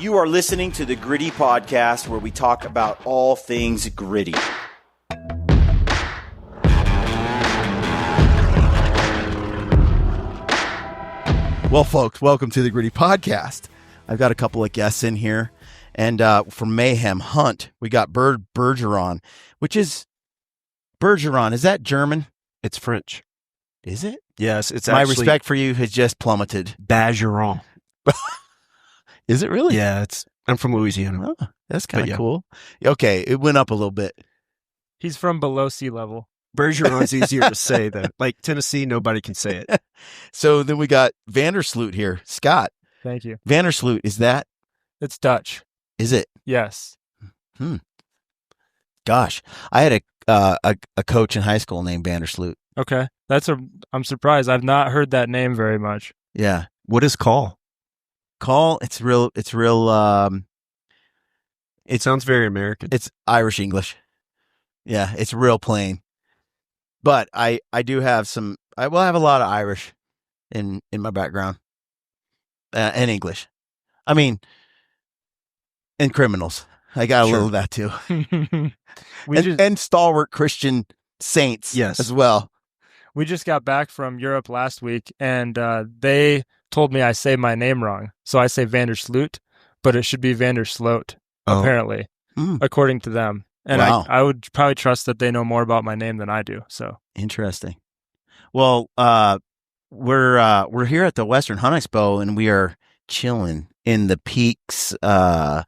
You are listening to the Gritty Podcast, where we talk about all things gritty. Well, folks, welcome to the Gritty Podcast. I've got a couple of guests in here. And from Mayhem Hunt, we got Bergeron, which is... Bergeron, is that German? It's French. Is it? Yes, it's My actually... respect for you has just plummeted. Bergeron. Is it really? Yeah, I'm from Louisiana. Oh, that's kind of cool. Okay, it went up a little bit. He's from below sea level. Bergeron's easier to say, though. Like Tennessee, nobody can say it. So then we got Vandersloot here. Scott. Thank you. Vandersloot, is that? It's Dutch. Is it? Yes. Gosh, I had a coach in high school named Vandersloot. Okay. I'm surprised. I've not heard that name very much. Yeah. What is call? Call, it sounds very American. It's Irish English. Yeah, it's real plain. But I do have I have a lot of Irish in my background. And English. I mean, and criminals. I got a little of that too. And stalwart Christian saints as well. We just got back from Europe last week, and they told me I say my name wrong. So I say Vandersloot, but it should be Vandersloot, apparently, according to them. And wow. I would probably trust that they know more about my name than I do. So interesting. Well, we're here at the Western Hunt Expo, and we are chilling in the Peaks. What's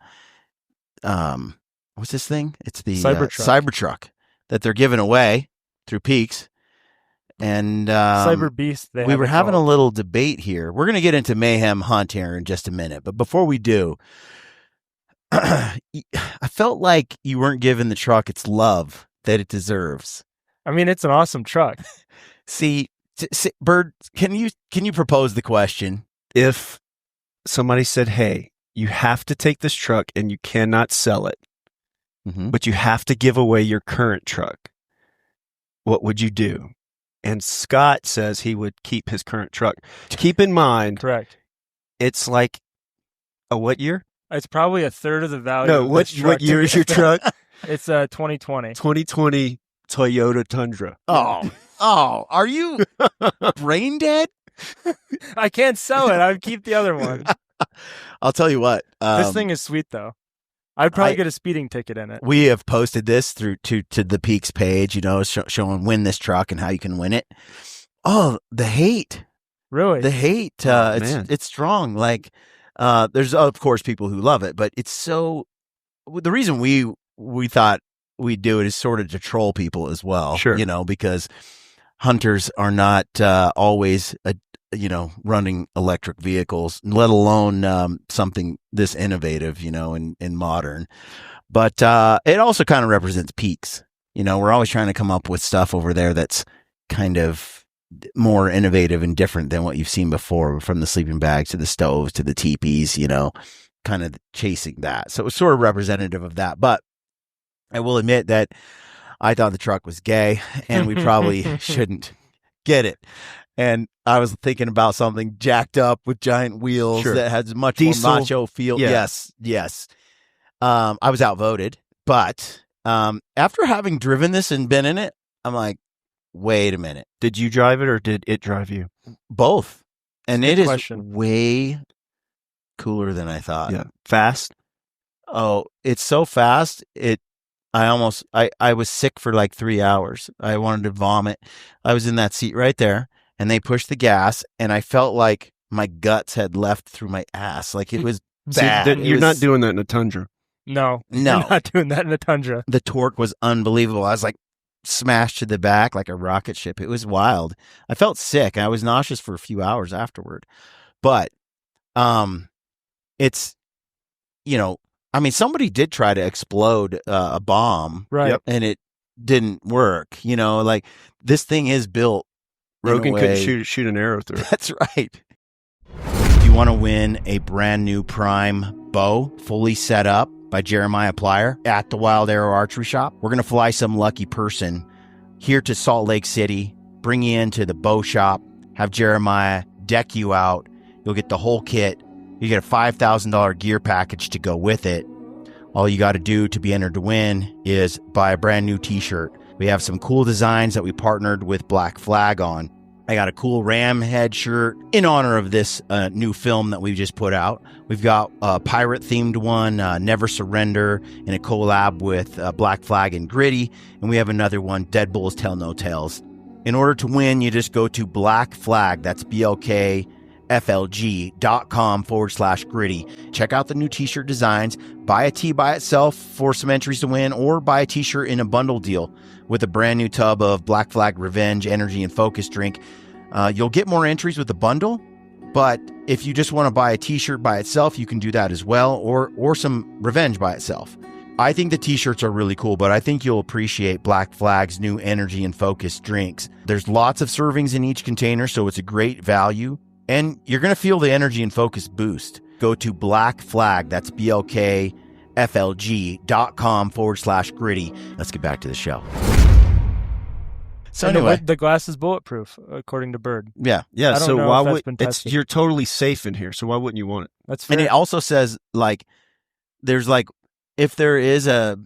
this thing? It's the Cybertruck that they're giving away through Peaks. And Cyber Beast. We were having a little debate here. We're going to get into Mayhem Hunt here in just a minute, but before we do, I felt like you weren't giving the truck its love that it deserves. I mean, it's an awesome truck. See, Bird, can you propose the question? If somebody said, "Hey, you have to take this truck and you cannot sell it, but you have to give away your current truck," what would you do? And Scott says he would keep his current truck. Keep in mind, correct. It's like a what year? It's probably a third of the value. No, what year is your truck? It's 2020. 2020 Toyota Tundra. Oh, are you brain dead? I can't sell it. I would keep the other one. I'll tell you what. This thing is sweet, though. I'd probably get a speeding ticket in it. We have posted this through to the Peaks page, showing win this truck and how you can win it. Oh, the hate. Really? The hate. It's strong. Like, there's, of course, people who love it, but it's so... The reason we thought we'd do it is sort of to troll people as well. Sure. Because hunters are not always... running electric vehicles, let alone something this innovative, and modern. But it also kind of represents Peaks. We're always trying to come up with stuff over there that's kind of more innovative and different than what you've seen before, from the sleeping bags to the stoves to the teepees, kind of chasing that. So it was sort of representative of that. But I will admit that I thought the truck was gay, and we probably shouldn't get it. And I was thinking about something jacked up with giant wheels that has much Diesel. more macho feel. Yeah. Yes. I was outvoted, but after having driven this and been in it, I'm like, wait a minute. Did you drive it or did it drive you? Both. And it is question. way cooler than I thought. Yeah. Fast? Oh, it's so fast. I was sick for like 3 hours. I wanted to vomit. I was in that seat right there. And they pushed the gas, and I felt like my guts had left through my ass. Like, it was bad. You're not doing that in a Tundra. No. You're not doing that in a Tundra. The torque was unbelievable. I was like smashed to the back like a rocket ship. It was wild. I felt sick. I was nauseous for a few hours afterward. But it's, somebody did try to explode a bomb. Right. And it didn't work. Like, this thing is built. Rogan couldn't shoot an arrow through it. That's right. Do you want to win a brand new Prime bow, fully set up by Jeremiah Plier at the Wild Arrow Archery Shop? We're going to fly some lucky person here to Salt Lake City, bring you into the bow shop, have Jeremiah deck you out. You'll get the whole kit, You get a $5,000 gear package to go with it. All you got to do to be entered to win is buy a brand new t-shirt. We have some cool designs that we partnered with Black Flag on. I got a cool ram head shirt in honor of this new film that we just put out. We've got a pirate-themed one, Never Surrender, in a collab with Black Flag and Gritty. And we have another one, Dead Bulls Tell No Tales. In order to win, you just go to Black Flag, that's BLKFLG.com/gritty. Check out the new t-shirt designs. Buy a tee by itself for some entries to win, or buy a t-shirt in a bundle deal with a brand new tub of Black Flag Revenge Energy and Focus drink. You'll get more entries with the bundle, but if you just want to buy a t-shirt by itself, you can do that as well, or some Revenge by itself. I think the t-shirts are really cool, but I think you'll appreciate Black Flag's new Energy and Focus drinks. There's lots of servings in each container, so it's a great value, and you're going to feel the Energy and Focus boost. Go to Black Flag, that's BLKFLG.com/gritty. Let's get back to the show. So anyway, the glass is bulletproof, according to Bird. Yeah. So why would you're totally safe in here? So why wouldn't you want it? That's fair. And it also says there's if there is a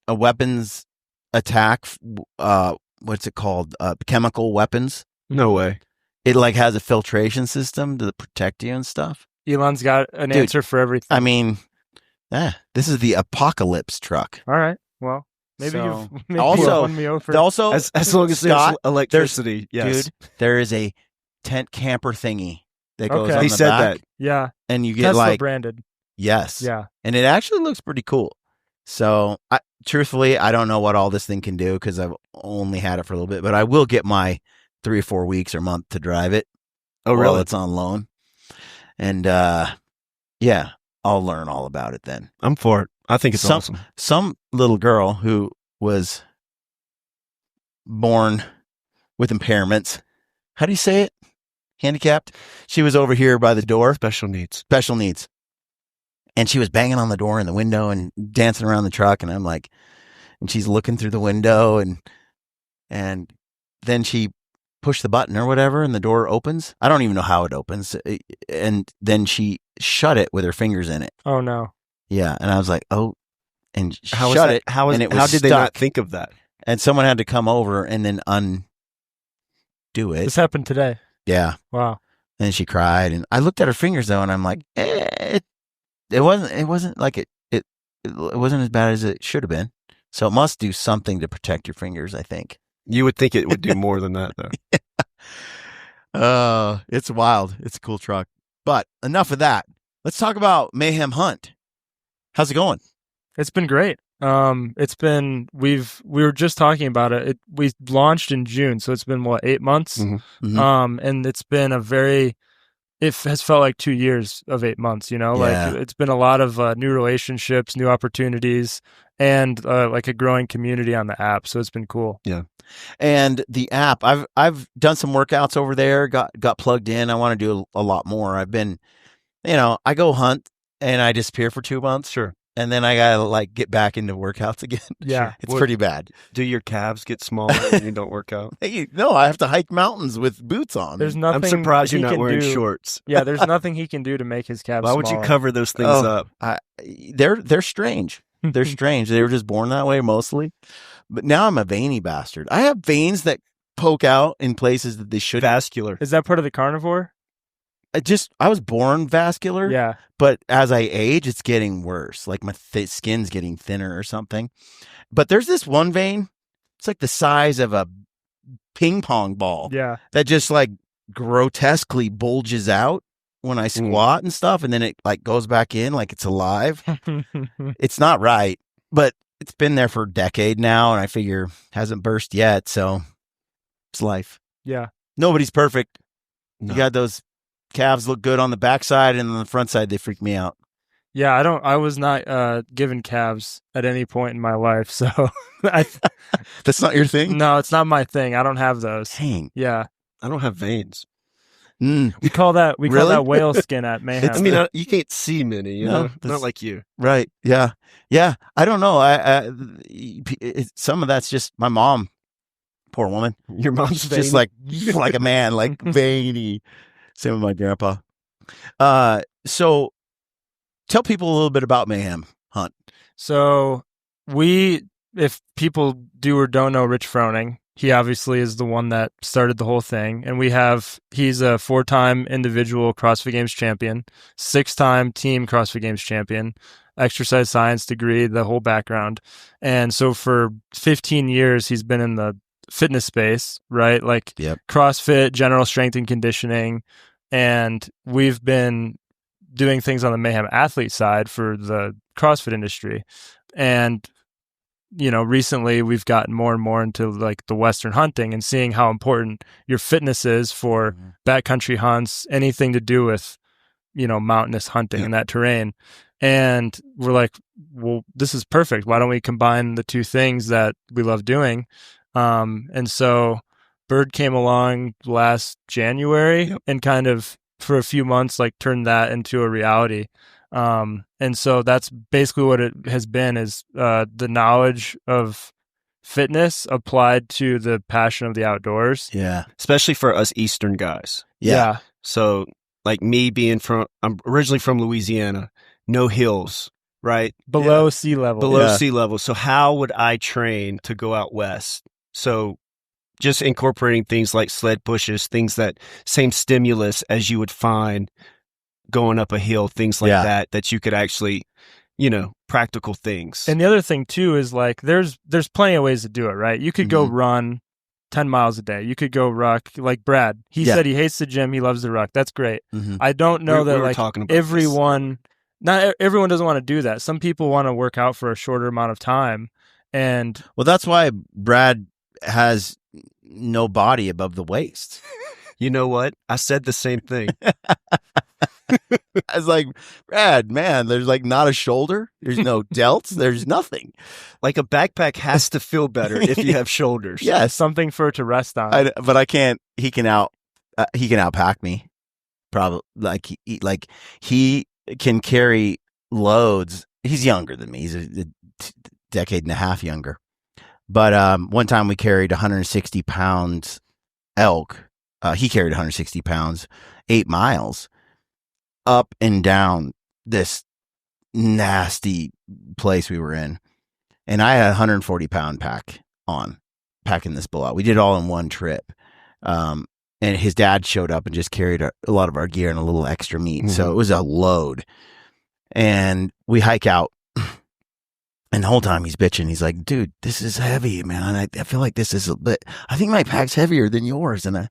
weapons attack, what's it called? Chemical weapons. No way. It has a filtration system to protect you and stuff. Elon's got an answer for everything. I mean, this is the apocalypse truck. All right. Well, maybe so, you've won me over. Also, as long as there's electricity, yes. Dude, there is a tent camper thingy that goes on he the said back. that. Yeah. And you get Tesla branded. Yes. Yeah. And it actually looks pretty cool. So, truthfully, I don't know what all this thing can do because I've only had it for a little bit, but I will get my 3 or 4 weeks or month to drive it. Oh, really? While it's on loan. And, yeah, I'll learn all about it then. I'm for it. I think it's awesome. Some little girl who was born with impairments. How do you say it? Handicapped. She was over here by the door. Special needs. And she was banging on the door and the window and dancing around the truck. And I'm like, and she's looking through the window and then she pushed the button or whatever and the door opens. I don't even know how it opens. And then she shut it with her fingers in it. Oh no. Yeah. And I was like, oh, and how shut it. How did stuck. They not think of that? And someone had to come over and then undo it. This happened today. Yeah. Wow. And she cried, and I looked at her fingers though, and I'm like, it wasn't like it wasn't as bad as it should have been. So it must do something to protect your fingers, I think. You would think it would do more than that, though. It's wild. It's a cool truck. But enough of that. Let's talk about Mayhem Hunt. How's it going? It's been great. It's been we were just talking about it. We launched in June, so it's been 8 months. Mm-hmm. Mm-hmm. And it's been it has felt like 2 years of 8 months, Yeah. it's been a lot of new relationships, new opportunities, and a growing community on the app. So it's been cool. Yeah. And the app, I've done some workouts over there, got plugged in. I want to do a lot more. I've been, I go hunt and I disappear for 2 months. Sure. And then I gotta get back into workouts again. Yeah. It's pretty bad. Do your calves get smaller when you don't work out? Hey, no, I have to hike mountains with boots on. There's nothing. I'm surprised you're not can wearing do. shorts. Yeah, there's nothing he can do to make his calves Why would smaller. you cover those things up? They're strange. They're strange. They were just born that way mostly. But now I'm a veiny bastard. I have veins that poke out in places that they shouldn't. Vascular. Is that part of the carnivore? I was born vascular. Yeah. But as I age, it's getting worse. Like my skin's getting thinner or something. But there's this one vein. It's like the size of a ping pong ball. Yeah. That just grotesquely bulges out when I squat and stuff. And then it goes back in like it's alive. It's not right, but it's been there for a decade now. And I figure hasn't burst yet. So it's life. Yeah. Nobody's perfect. No. You got those calves look good on the backside, and on the front side, they freak me out. Yeah, I was not given calves at any point in my life, so That's not your thing? No, it's not my thing. I don't have those. Dang. Yeah. I don't have veins. We call that whale skin at Mayhem. I mean, you can't see many, you know? No, Not like you. Right. Yeah. Yeah. I don't know. Some of that's just my mom. Poor woman. Your mom's just like a man, like veiny. Same with my grandpa. So tell people a little bit about Mayhem Hunt. So if people do or don't know Rich Froning, he obviously is the one that started the whole thing. And he's a 4-time individual CrossFit Games champion, 6-time team CrossFit Games champion, exercise science degree, the whole background. And so for 15 years, he's been in the fitness space, right? Like CrossFit, general strength and conditioning. And we've been doing things on the Mayhem athlete side for the CrossFit industry. And recently we've gotten more and more into like the Western hunting and seeing how important your fitness is for backcountry hunts, anything to do with, mountainous hunting in that terrain. And we're like, well, this is perfect. Why don't we combine the two things that we love doing? And so Bird came along last January and kind of for a few months, like turned that into a reality. And so that's basically what it has been is the knowledge of fitness applied to the passion of the outdoors. Yeah. Especially for us Eastern guys. Yeah. So like me I'm originally from Louisiana, no hills, right? Below sea level. Below sea level. So how would I train to go out west? So just incorporating things like sled pushes, things that same stimulus as you would find going up a hill, things like that you could actually, practical things. And the other thing too is like there's plenty of ways to do it, right? You could go run 10 miles a day. You could go ruck like Brad. He said he hates the gym. He loves the ruck. That's great. I don't know that like everyone, not everyone doesn't want to do that. Some people want to work out for a shorter amount of time. And well, that's why Brad has no body above the waist. You know what? I said the same thing. I was like, Brad, man, there's like not a shoulder. There's no delts. There's nothing. Like a backpack has to feel better if you have shoulders. Yeah, something for it to rest on. But I can't. He can outpack me. Probably like he can carry loads. He's younger than me. He's a decade and a half younger. But one time we carried 160 pounds elk. He carried 160 pounds, 8 miles up and down this nasty place we were in. And I had a 140 pound pack on, packing this bull out. We did it all in one trip. And his dad showed up and just carried a lot of our gear and a little extra meat. So it was a load. And we hike out. And the whole time he's bitching. He's like, dude, this is heavy, man. I feel like this is, but I think my pack's heavier than yours. And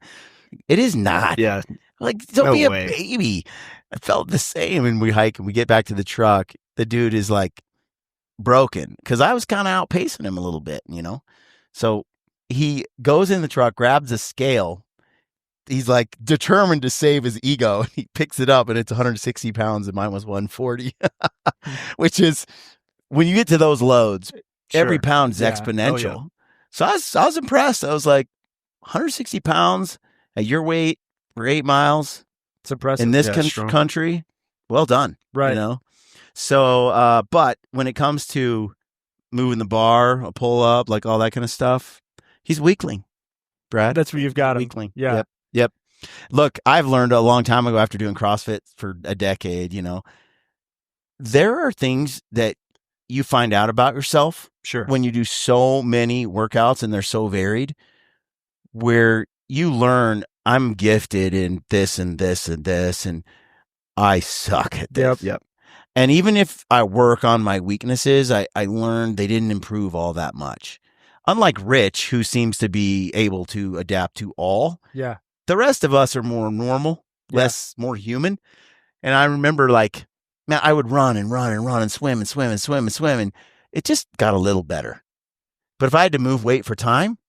it is not. Yeah. Like, don't be a baby. I felt the same. And we hike and we get back to the truck. The dude is like broken because I was kind of outpacing him a little bit, So he goes in the truck, grabs a scale. He's like determined to save his ego. He picks it up and it's 160 pounds and mine was 140, which is when you get to those loads, every pound is exponential. Oh, yeah. So I was impressed. I was like 160 pounds at your weight for 8 miles. It's impressive. In this country, well done. Right. So, but when it comes to moving the bar, a pull up, like all that kind of stuff, he's weakling, Brad. That's where you've got him. Weakling. Yeah. Yep. Look, I've learned a long time ago after doing CrossFit for a decade, there are things that you find out about yourself when you do so many workouts and they're so varied, where you learn I'm gifted in this and this and this, and I suck at this. Yep. And even if I work on my weaknesses, I learned they didn't improve all that much. Unlike Rich, who seems to be able to adapt to all. Yeah. The rest of us are more normal, more human. And I remember like, man, I would run and run and run and swim and swim and swim and swim. And it just got a little better. But if I had to move weight for time,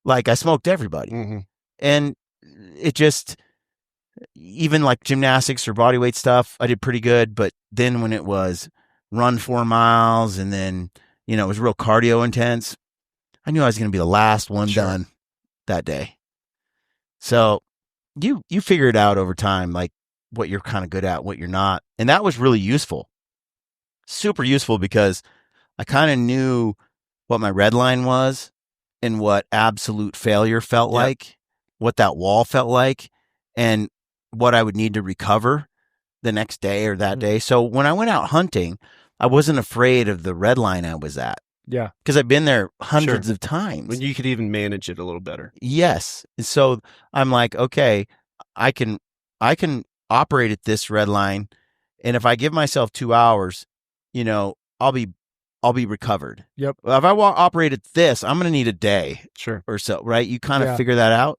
like I smoked everybody. And it just, even like gymnastics or body weight stuff, I did pretty good. But then when it was run 4 miles and then, it was real cardio intense, I knew I was going to be the last one done that day. So you figure it out over time, like what you're kind of good at, what you're not. And that was really useful. Super useful because I kind of knew what my red line was and what absolute failure felt like, what that wall felt like, and what I would need to recover the next day or that day. So when I went out hunting, I wasn't afraid of the red line I was at. Yeah. Because I've been there hundreds of times. When you could even manage it a little better. Yes. So I'm like, okay, I can operate at this red line. And if I give myself 2 hours, I'll be recovered. Yep. If I operate at this, I'm going to need a day or so, right? You kind of figure that out.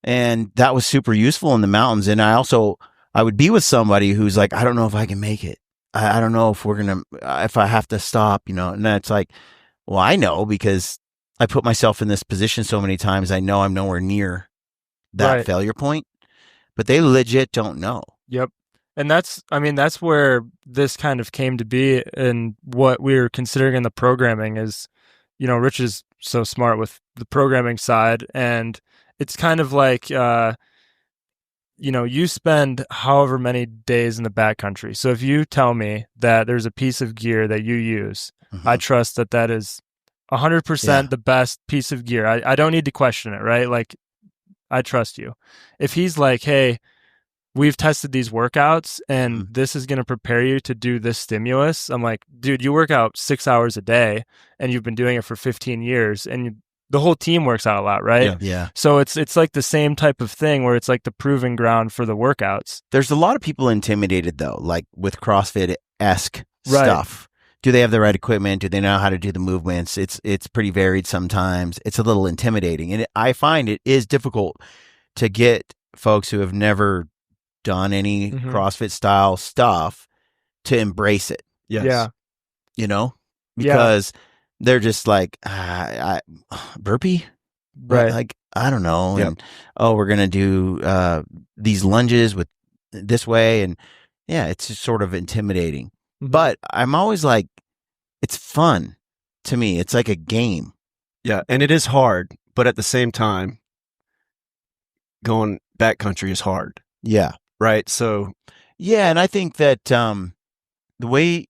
And that was super useful in the mountains. And I would be with somebody who's like, I don't know if I can make it. I don't know if if I have to stop, and that's like, well, I know because I put myself in this position so many times. I know I'm nowhere near that failure point, but they legit don't know. Yep. And that's where this kind of came to be, and what we were considering in the programming is, Rich is so smart with the programming side, and it's kind of like, you spend however many days in the backcountry. So if you tell me that there's a piece of gear that you use, I trust that is 100% the best piece of gear. I don't need to question it, right? Like, I trust you. If he's like, hey, we've tested these workouts and this is going to prepare you to do this stimulus, I'm like, dude, you work out 6 hours a day and you've been doing it for 15 years and the whole team works out a lot, right? Yeah. So it's like the same type of thing where it's like the proving ground for the workouts. There's a lot of people intimidated though, like with CrossFit-esque stuff. Do they have the right equipment? Do they know how to do the movements? It's pretty varied sometimes. It's a little intimidating. And I find it is difficult to get folks who have never done any CrossFit style stuff to embrace it. Yes. Yeah. Because they're just like, burpee? Right. Like, I don't know. And, we're going to do these lunges with this way. And it's just sort of intimidating. But I'm always like, it's fun to me. It's like a game. Yeah. And it is hard. But at the same time, going backcountry is hard. Yeah. Right. So. Yeah. And I think that the way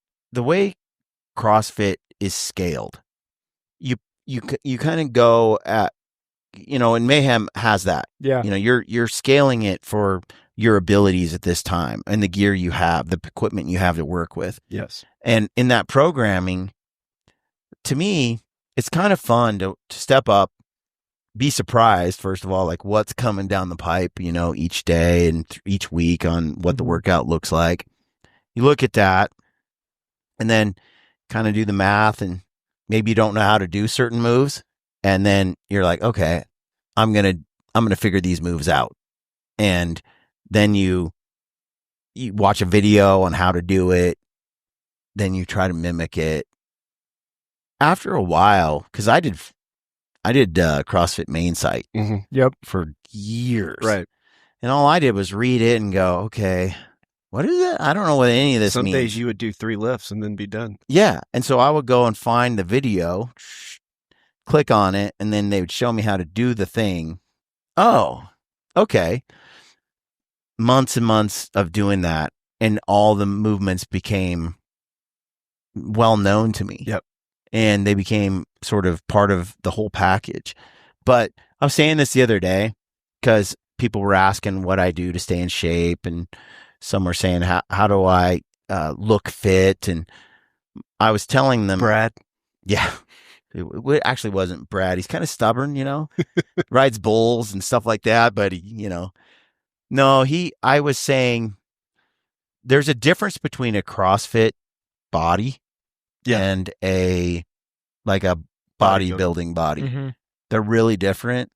CrossFit is scaled, you kind of go at, and Mayhem has that. Yeah. You're scaling it for your abilities at this time and the gear you have, the equipment you have to work with. Yes. And in that programming, to me, it's kind of fun to step up, be surprised, first of all, like what's coming down the pipe, each day and each week on what the workout looks like. You look at that and then kind of do the math, and maybe you don't know how to do certain moves. And then you're like, okay, I'm going to figure these moves out. And then you watch a video on how to do it. Then you try to mimic it. After a while, because I did CrossFit main site for years. Right. And all I did was read it and go, okay, what is it? I don't know what any of this means. Some days you would do 3 lifts and then be done. Yeah. And so I would go and find the video, click on it, and then they would show me how to do the thing. Oh, okay. Months and months of doing that, and all the movements became well known to me. Yep. And they became sort of part of the whole package. But I was saying this the other day because people were asking what I do to stay in shape, and some were saying, how do I look fit? And I was telling them, Brad. Yeah. It actually wasn't Brad. He's kind of stubborn, rides bulls and stuff like that. But I was saying there's a difference between a CrossFit body and a bodybuilding body. They're really different.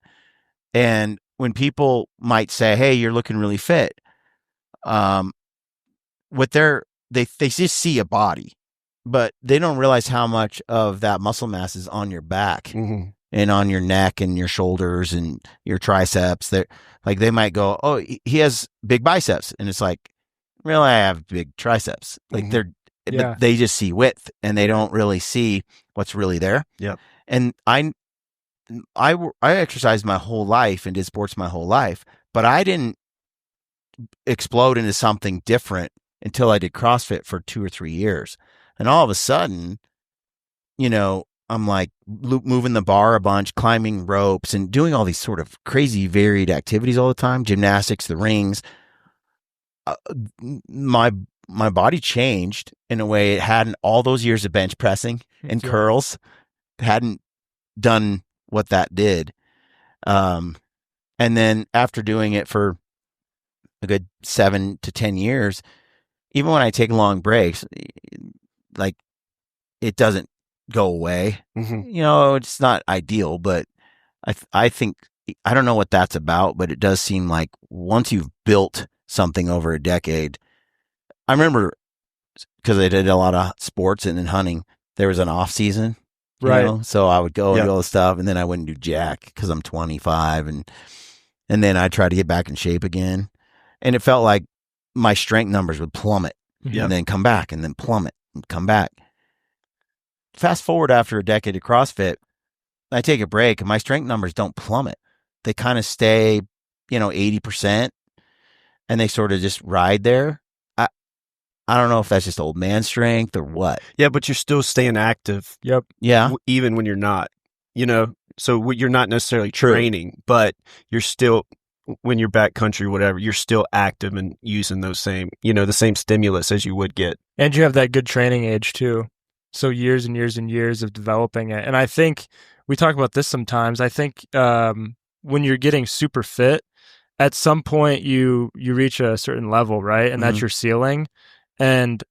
And when people might say, hey, you're looking really fit, they just see a body, but they don't realize how much of that muscle mass is on your back and on your neck and your shoulders and your triceps. They might go, oh, he has big biceps. And it's like, really, I have big triceps. Like they just see width and they don't really see what's really there. Yep. And I exercised my whole life and did sports my whole life, but I didn't explode into something different until I did CrossFit for 2 or 3 years. And all of a sudden, I'm like moving the bar a bunch, climbing ropes and doing all these sort of crazy varied activities all the time, gymnastics, the rings. my body changed in a way it hadn't. All those years of bench pressing and curls hadn't done what that did. And then after doing it for a good 7 to 10 years, even when I take long breaks, like it doesn't go away. It's not ideal, but I think, I don't know what that's about, but it does seem like once you've built something over a decade. I remember, because I did a lot of sports and in hunting, there was an off season, right? So I would go and do all the stuff, and then I wouldn't do jack because I'm 25, and then I try to get back in shape again, and it felt like my strength numbers would plummet, and then come back, and then plummet and come back. Fast forward after a decade of CrossFit, I take a break, and my strength numbers don't plummet; they kind of stay, 80%, and they sort of just ride there. I don't know if that's just old man strength or what. Yeah, but you're still staying active. Yep. Yeah. Even when you're not, so you're not necessarily training, but you're still, when you're backcountry, whatever, you're still active and using those same, the same stimulus as you would get. And you have that good training age too. So years and years and years of developing it. And I think we talk about this sometimes. I think when you're getting super fit, at some point you reach a certain level, right? And that's your ceiling. And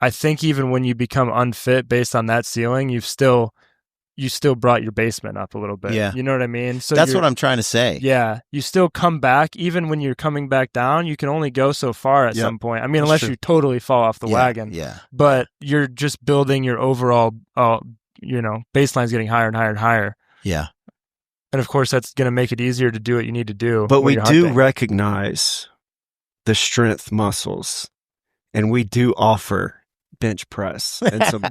I think even when you become unfit based on that ceiling, you still brought your basement up a little bit. Yeah. You know what I mean? So that's what I'm trying to say. Yeah. You still come back. Even when you're coming back down, you can only go so far at some point. I mean, unless you totally fall off the wagon. Yeah. But you're just building your overall, baseline's getting higher and higher and higher. Yeah. And of course, that's going to make it easier to do what you need to do. But we do recognize the strength muscles. And we do offer bench press and some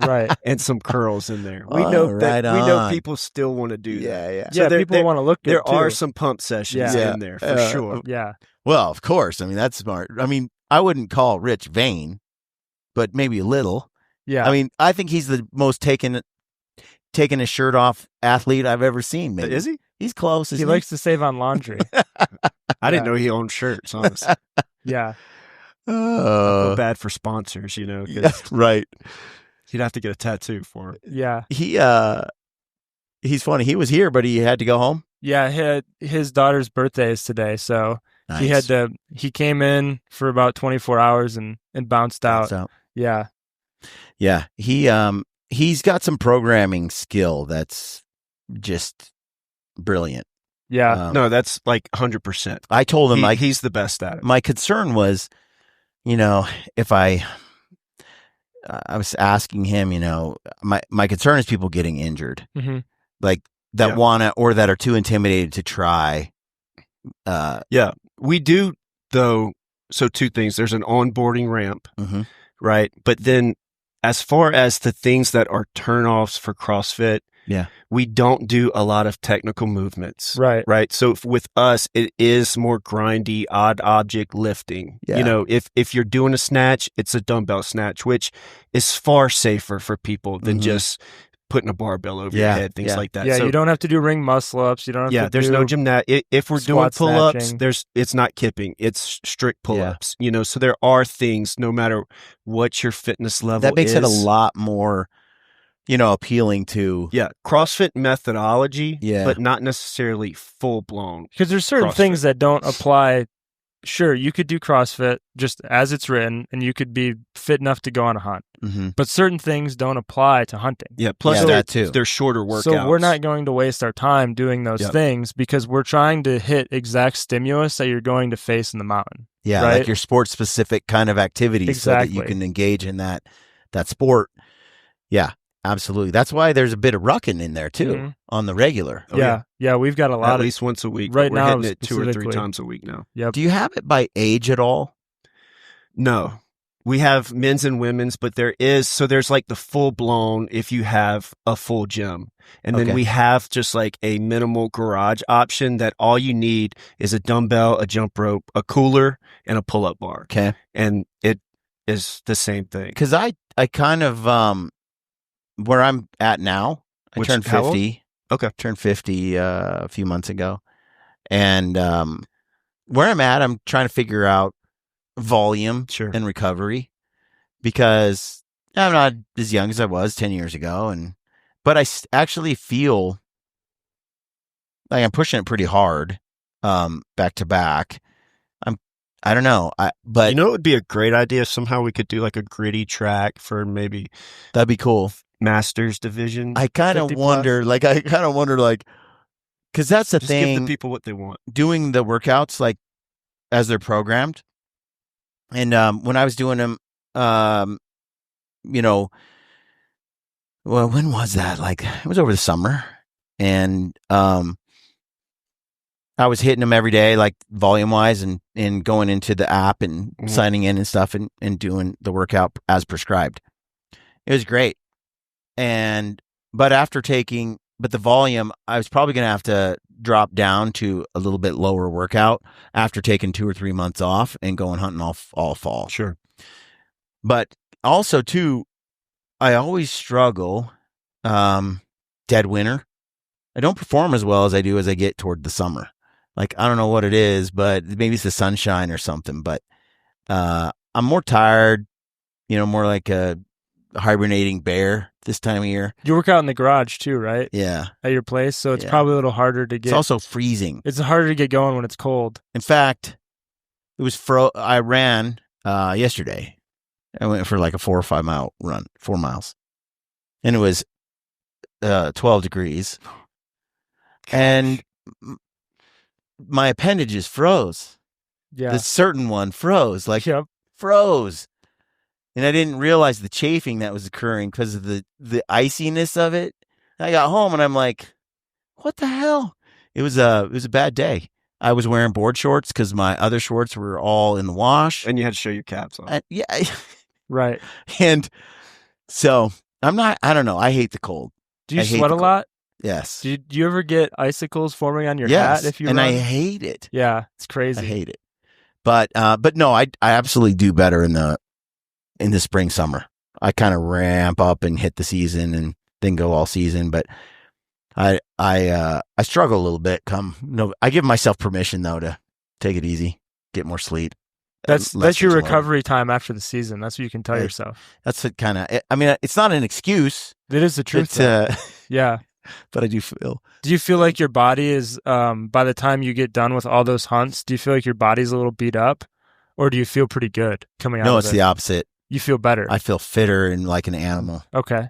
and some curls in there. We know we know people still want to do that. So people want to look good. There are some pump sessions in there for sure. Yeah. Well, of course. I mean, that's smart. I mean, I wouldn't call Rich vain, but maybe a little. Yeah. I mean, I think he's the most taking his shirt off athlete I've ever seen. Maybe. Is he? He's close. He likes to save on laundry. I didn't know he owned shirts, honestly. Yeah. I feel bad for sponsors, right. He'd have to get a tattoo for it. Yeah. He's funny. He was here, but he had to go home. Yeah, his daughter's birthday is today, so nice. He came in for about 24 hours and bounced out. Yeah. Yeah. He's got some programming skill that's just brilliant. Yeah. No, that's like 100%. I told him he's the best at it. My concern was, if I was asking him, my concern is people getting injured, like that wanna or that are too intimidated to try. We do though. So two things: there's an onboarding ramp, right? But then, as far as the things that are turnoffs for CrossFit. Yeah. We don't do a lot of technical movements. Right. So with us, it is more grindy, odd object lifting. Yeah. If you're doing a snatch, it's a dumbbell snatch, which is far safer for people than just putting a barbell over your head, things like that. Yeah, so, you don't have to do ring muscle ups. You don't have to there's no gymnastic. If we're doing pull-ups, it's not kipping. It's strict pull-ups. So there are things, no matter what your fitness level is. That makes it a lot more appealing to CrossFit methodology, but not necessarily full blown. Because there's certain things that don't apply. Sure, you could do CrossFit just as it's written, and you could be fit enough to go on a hunt. But certain things don't apply to hunting. Yeah, plus that too. They're shorter workouts. So we're not going to waste our time doing those things because we're trying to hit exact stimulus that you're going to face in the mountain. Yeah, right? like your sport specific kind of activities so that you can engage in that sport. Yeah. Absolutely. That's why there's a bit of rucking in there too on the regular. Yeah, we've got a lot at least once a week. Right now, we're hitting it 2 or 3 times a week now. Yep. Do you have it by age at all? No. We have men's and women's, but there's like the full blown if you have a full gym. And then we have just like a minimal garage option that all you need is a dumbbell, a jump rope, a cooler, and a pull-up bar. Okay. And it is the same thing. Because I kind of where I'm at now, I turned 50. Okay. Turned 50 a few months ago. And where I'm at, I'm trying to figure out, volume and recovery, because I'm not as young as I was 10 years ago, but I actually feel like I'm pushing it pretty hard, back to back. I don't know. But it would be a great idea if somehow we could do like a gritty track for maybe that'd be cool. Masters division. I kind of wonder, because that's the thing. Give the people what they want. Doing the workouts like as they're programmed, and when I was doing them, well, when was that? Like, it was over the summer, and I was hitting them every day, like volume wise, and going into the app and signing in and stuff, and doing the workout as prescribed. It was great. But the volume, I was probably going to have to drop down to a little bit lower workout after taking 2 or 3 months off and going hunting all fall. Sure. But also too, I always struggle, dead winter. I don't perform as well as I do as I get toward the summer. Like, I don't know what it is, but maybe it's the sunshine or something, but I'm more tired, more like a hibernating bear this time of year. You work out in the garage too, right? Yeah. At your place, so it's probably a little harder to get. It's also freezing. It's harder to get going when it's cold. In fact, it was I ran yesterday. I went for like a 4 or 5 mile run, 4 miles. And it was 12 degrees. And my appendages froze. Yeah. The certain one froze, froze. And I didn't realize the chafing that was occurring because of the iciness of it. I got home and I'm like, what the hell? It was a bad day. I was wearing board shorts because my other shorts were all in the wash. And you had to show your caps on. Yeah. Right. And so I don't know. I hate the cold. Do you sweat a lot? Yes. Do you ever get icicles forming on your hat if you run? I hate it. Yeah, it's crazy. I hate it. But no, I absolutely do better in the spring, summer. I kind of ramp up and hit the season and then go all season. But I struggle a little bit. I give myself permission though to take it easy, get more sleep. That's your recovery time after the season. That's what you can tell yourself. That's it. I mean, it's not an excuse. It is the truth. Yeah. But I do feel. Do you feel like your body is, by the time you get done with all those hunts, do you feel like your body's a little beat up, or do you feel pretty good coming out of it? No, it's the opposite. You feel better. I feel fitter and like an animal. Okay.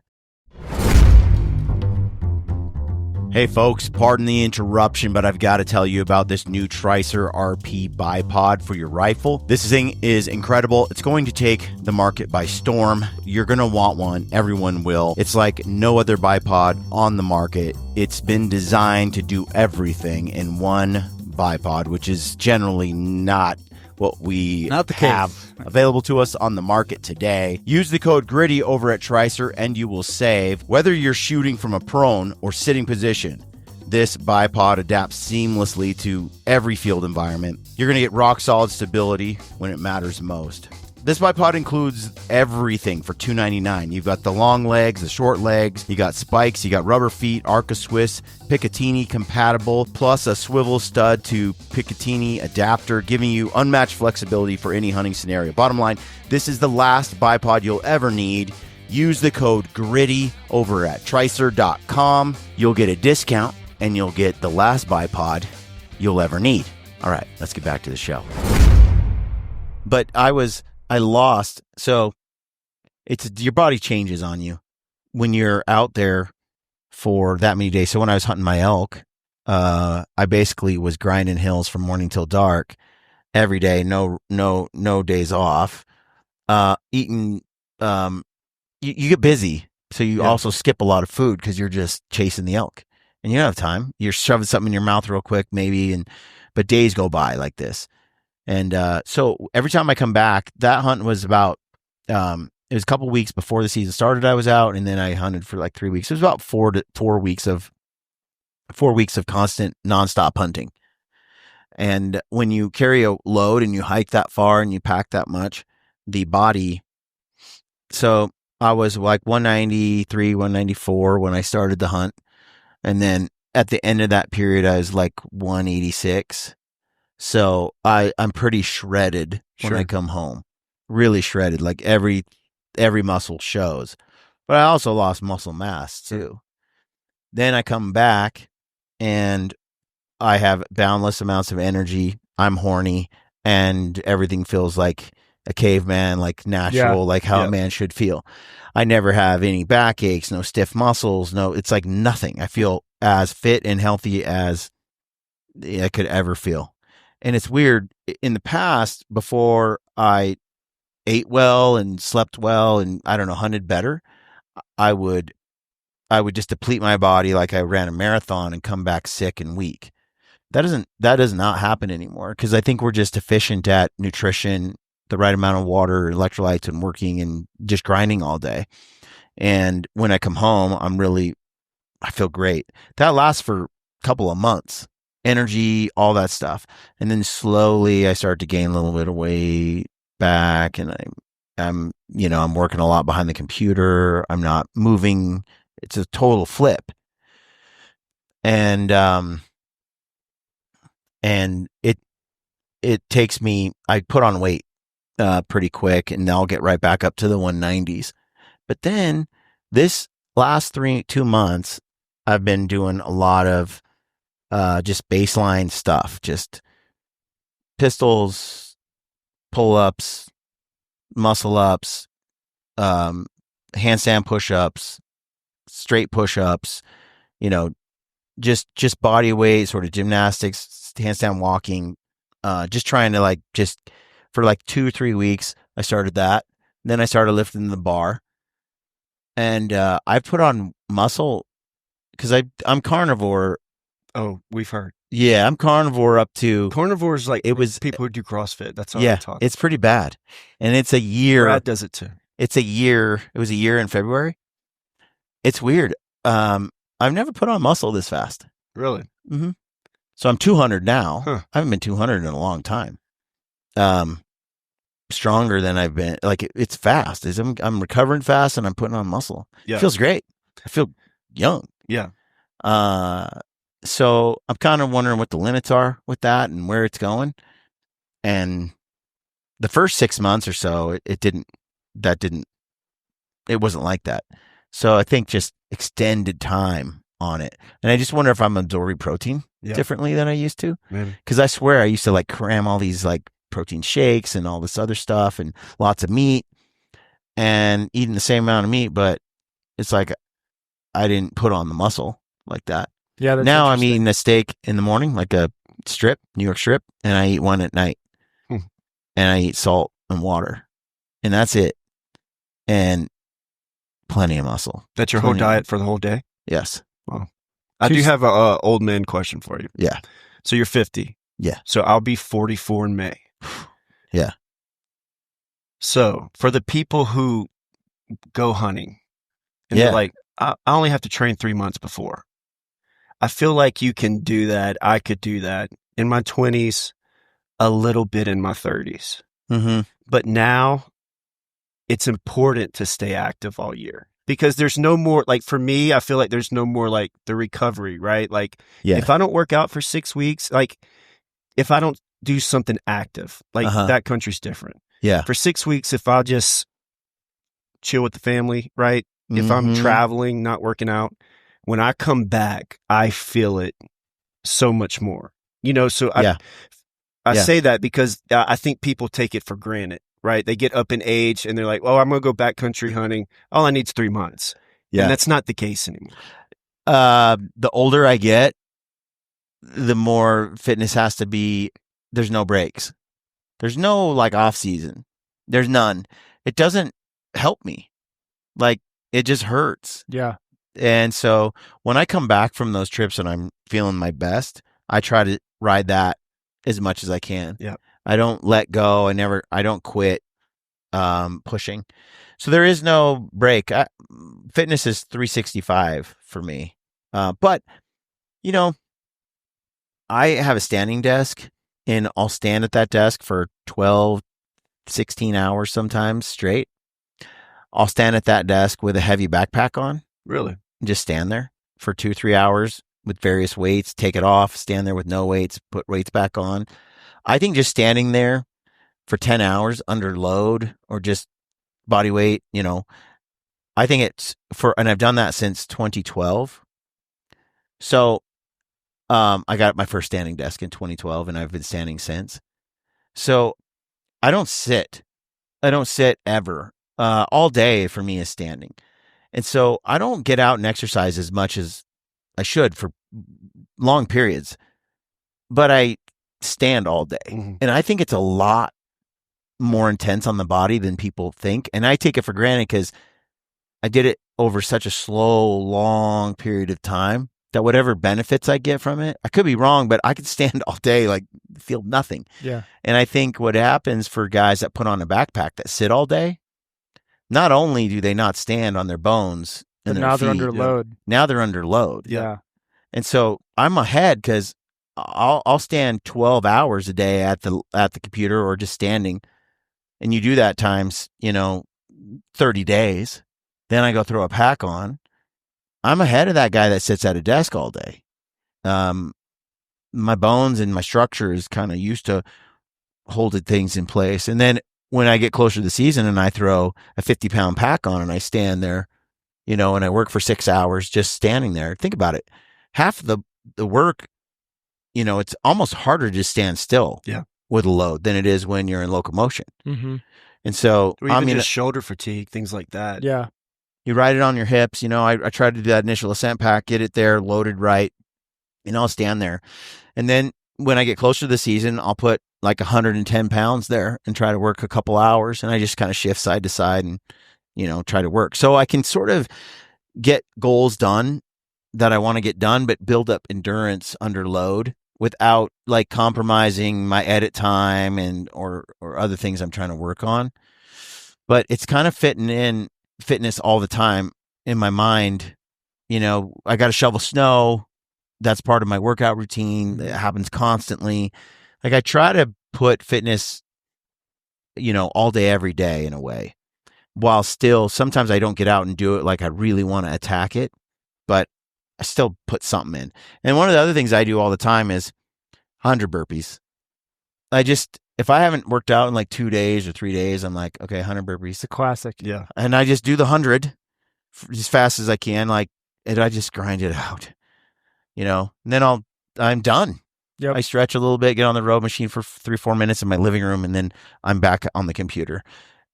Hey folks, pardon the interruption, but I've got to tell you about this new Tricer RP bipod for your rifle. This thing is incredible. It's going to take the market by storm. You're going to want one. Everyone will. It's like no other bipod on the market. It's been designed to do everything in one bipod, which is generally not what we have available to us on the market today. Use the code GRITTY over at Tricer and you will save. Whether you're shooting from a prone or sitting position, this bipod adapts seamlessly to every field environment. You're going to get rock solid stability when it matters most. This bipod includes everything for $299. You've got the long legs, the short legs, you got spikes, you got rubber feet, Arca Swiss, Picatinny compatible, plus a swivel stud to Picatinny adapter, giving you unmatched flexibility for any hunting scenario. Bottom line, this is the last bipod you'll ever need. Use the code GRITTY over at Tricer.com. You'll get a discount and you'll get the last bipod you'll ever need. All right, let's get back to the show. But I lost. So your body changes on you when you're out there for that many days. So when I was hunting my elk, I basically was grinding hills from morning till dark every day. No days off. Eating, you get busy. So you also skip a lot of food because you're just chasing the elk and you don't have time. You're shoving something in your mouth real quick, maybe. But days go by like this. And so every time I come back, that hunt was about, it was a couple weeks before the season started. I was out, and then I hunted for like 3 weeks. It was about 4 weeks of constant nonstop hunting. And when you carry a load and you hike that far and you pack that much, the body. So I was like 193, 194 when I started the hunt, and then at the end of that period, I was like 186. So I'm pretty shredded when I come home, really shredded. Like every muscle shows, but I also lost muscle mass too. Then I come back and I have boundless amounts of energy. I'm horny and everything feels like a caveman, like natural, like how a man should feel. I never have any backaches, no stiff muscles, it's like nothing. I feel as fit and healthy as I could ever feel. And it's weird. In the past, before I ate well and slept well and hunted better, I would just deplete my body like I ran a marathon and come back sick and weak. That does not happen anymore because I think we're just efficient at nutrition, the right amount of water, electrolytes, and working and just grinding all day. And when I come home, I feel great. That lasts for a couple of months. Energy, all that stuff. And then slowly I start to gain a little bit of weight back and I'm working a lot behind the computer. I'm not moving. It's a total flip. And it takes me, I put on weight pretty quick and I'll get right back up to the 190s. But then this last 2 months, I've been doing a lot of just baseline stuff, just pistols, pull-ups, muscle-ups, handstand push-ups, straight push-ups, just body weight, sort of gymnastics, handstand walking, just trying to just for 2 or 3 weeks, I started that. Then I started lifting the bar. And I put on muscle because I'm carnivore. Oh, we've heard. Yeah, I'm carnivore up to... Carnivore is like people who do CrossFit. That's how I talk. It's pretty bad. And it's a year. Brad does it too. It's a year. It was a year in February. It's weird. I've never put on muscle this fast. Really? Mm-hmm. So I'm 200 now. Huh. I haven't been 200 in a long time. Stronger than I've been. It's fast. I'm recovering fast and I'm putting on muscle. Yeah. It feels great. I feel young. Yeah. So I'm kind of wondering what the limits are with that and where it's going. And the first 6 months or so, it wasn't like that. So I think just extended time on it. And I just wonder if I'm absorbing protein differently than I used to. Maybe. Because I swear I used to cram all these protein shakes and all this other stuff and lots of meat and eating the same amount of meat, but it's I didn't put on the muscle like that. Yeah. Now I'm eating a steak in the morning, like a strip, New York strip, and I eat one at night. And I eat salt and water. And that's it. And plenty of muscle. That's your whole diet for the whole day? Yes. Wow. I do have a old man question for you. Yeah. So you're 50. Yeah. So I'll be 44 in May. Yeah. So for the people who go hunting and they're like, I only have to train 3 months before. I feel like you can do that. I could do that in my 20s, a little bit in my 30s. Mm-hmm. But now it's important to stay active all year because there's no more, for me, I feel like there's no more the recovery, right? If I don't work out for 6 weeks, if I don't do something active, that country's different. Yeah. For 6 weeks, if I'll just chill with the family, right? Mm-hmm. If I'm traveling, not working out, when I come back, I feel it so much more, so I say that because I think people take it for granted, right? They get up in age and they're like, well, I'm going to go backcountry hunting. All I need is 3 months. Yeah. And that's not the case anymore. The older I get, the more fitness has to be. There's no breaks. There's no off season. There's none. It doesn't help me. It just hurts. Yeah. And so when I come back from those trips and I'm feeling my best, I try to ride that as much as I can. Yeah. I don't let go. I don't quit pushing. So there is no break. Fitness is 365 for me. But I have a standing desk and I'll stand at that desk for 12, 16 hours sometimes straight. I'll stand at that desk with a heavy backpack on. Really? Just stand there for 2-3 hours with various weights, take it off, stand there with no weights, put weights back on. I think just standing there for 10 hours under load or just body weight, I think it's and I've done that since 2012. So, I got my first standing desk in 2012 and I've been standing since. So I don't sit ever. All day for me is standing. And so I don't get out and exercise as much as I should for long periods, but I stand all day. Mm-hmm. And I think it's a lot more intense on the body than people think. And I take it for granted because I did it over such a slow, long period of time that whatever benefits I get from it, I could be wrong, but I could stand all day, like feel nothing. Yeah. And I think what happens for guys that put on a backpack that sit all day, not only do they not stand on their bones, but now they're under load. Now they're under load. Yeah. And so I'm ahead because I'll stand 12 hours a day at the computer or just standing. And you do that times, 30 days. Then I go throw a pack on. I'm ahead of that guy that sits at a desk all day. My bones and my structure is kind of used to holding things in place. And then when I get closer to the season and I throw a 50-pound pack on and I stand there, and I work for 6 hours just standing there. Think about it. Half the work, it's almost harder to stand still with a load than it is when you're in locomotion. Mm-hmm. And so, just shoulder fatigue, things like that. Yeah. You ride it on your hips. I try to do that initial ascent pack, get it there loaded right, and I'll stand there. And then when I get closer to the season, I'll put like 110 pounds there and try to work a couple hours. And I just kind of shift side to side and, try to work. So I can sort of get goals done that I want to get done, but build up endurance under load without like compromising my edit time or other things I'm trying to work on. But it's kind of fitting in fitness all the time in my mind. I got to shovel snow. That's part of my workout routine. It happens constantly. Like I try to put fitness, all day, every day in a way, while still sometimes I don't get out and do it like I really want to attack it, but I still put something in. And one of the other things I do all the time is 100 burpees. If I haven't worked out in like 2 days or 3 days, I'm like, okay, 100 burpees. It's a classic. Yeah. And I just do the 100 as fast as I can. And I just grind it out, and then I'm done. Yep. I stretch a little bit, get on the row machine for 3-4 minutes in my living room, and then I'm back on the computer.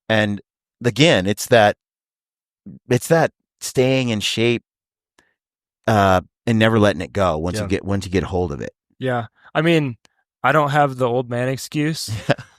And again, it's that staying in shape, and never letting it go once you get hold of it. Yeah. I mean, I don't have the old man excuse.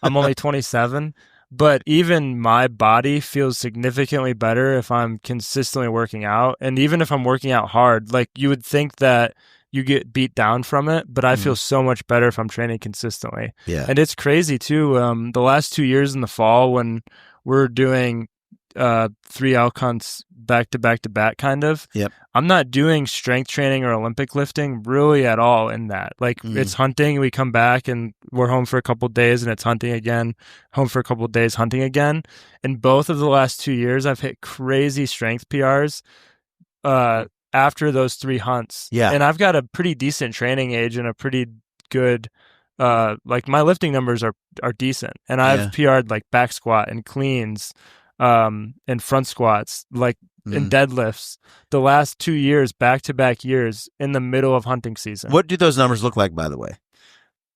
I'm only 27, but even my body feels significantly better if I'm consistently working out. And even if I'm working out hard, like you would think that you get beat down from it, but I feel so much better if I'm training consistently. Yeah. And it's crazy too. The last 2 years in the fall when we're doing 3 elk hunts back to back kind of. Yep. I'm not doing strength training or Olympic lifting really at all in that. Like it's hunting, we come back and we're home for a couple of days and it's hunting again, home for a couple of days, hunting again. And both of the last 2 years I've hit crazy strength PRs after those 3 hunts. Yeah. And I've got a pretty decent training age and a pretty good like my lifting numbers are decent. And I've PR'd like back squat and cleans and front squats, like in deadlifts the last 2 years, back-to-back years in the middle of hunting season. What do those numbers look like, by the way?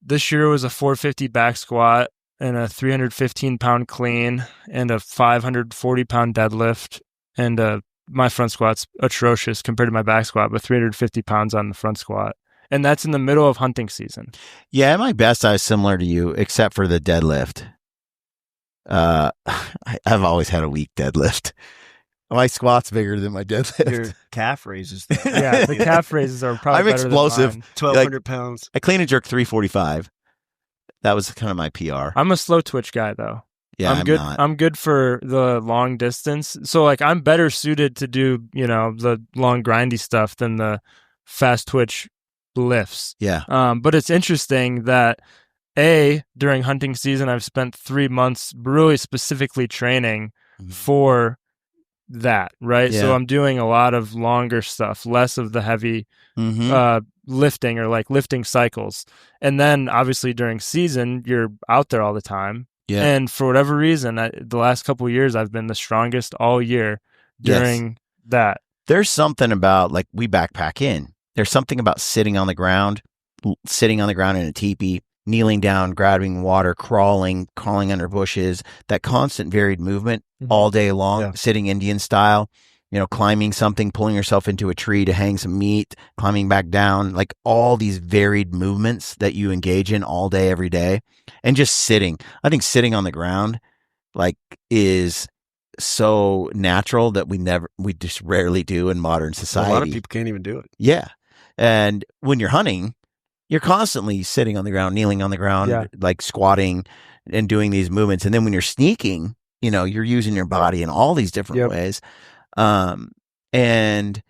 This year was a 450 back squat and a 315-pound clean and a 540-pound deadlift. And my front squat's atrocious compared to my back squat, but 350 pounds on the front squat. And that's in the middle of hunting season. Yeah, at my best, I was similar to you, except for the deadlift. I've always had a weak deadlift. My squat's bigger than my deadlift. Your calf raises. Yeah, the calf raises are probably I'm better explosive. Than mine. 1,200 pounds. I clean and jerk 345. That was kind of my PR. I'm a slow twitch guy, though. Yeah, I'm good. not. I'm good for the long distance. So, like, I'm better suited to do, the long grindy stuff than the fast twitch lifts. Yeah. But it's interesting that during hunting season, I've spent 3 months really specifically training for that, right? Yeah. So I'm doing a lot of longer stuff, less of the heavy, lifting or like lifting cycles. And then obviously during season, you're out there all the time. Yeah. And for whatever reason, the last couple of years, I've been the strongest all year during that. There's something about, like, we backpack in. There's something about sitting on the ground in a teepee, kneeling down, grabbing water, crawling under bushes, that constant varied movement all day long, sitting Indian style, climbing something, pulling yourself into a tree to hang some meat, climbing back down, like all these varied movements that you engage in all day, every day. And just sitting. I think sitting on the ground, like, is so natural that we just rarely do in modern society. A lot of people can't even do it. Yeah. And when you're hunting, you're constantly sitting on the ground, kneeling on the ground, like squatting and doing these movements. And then when you're sneaking, you're using your body in all these different ways. And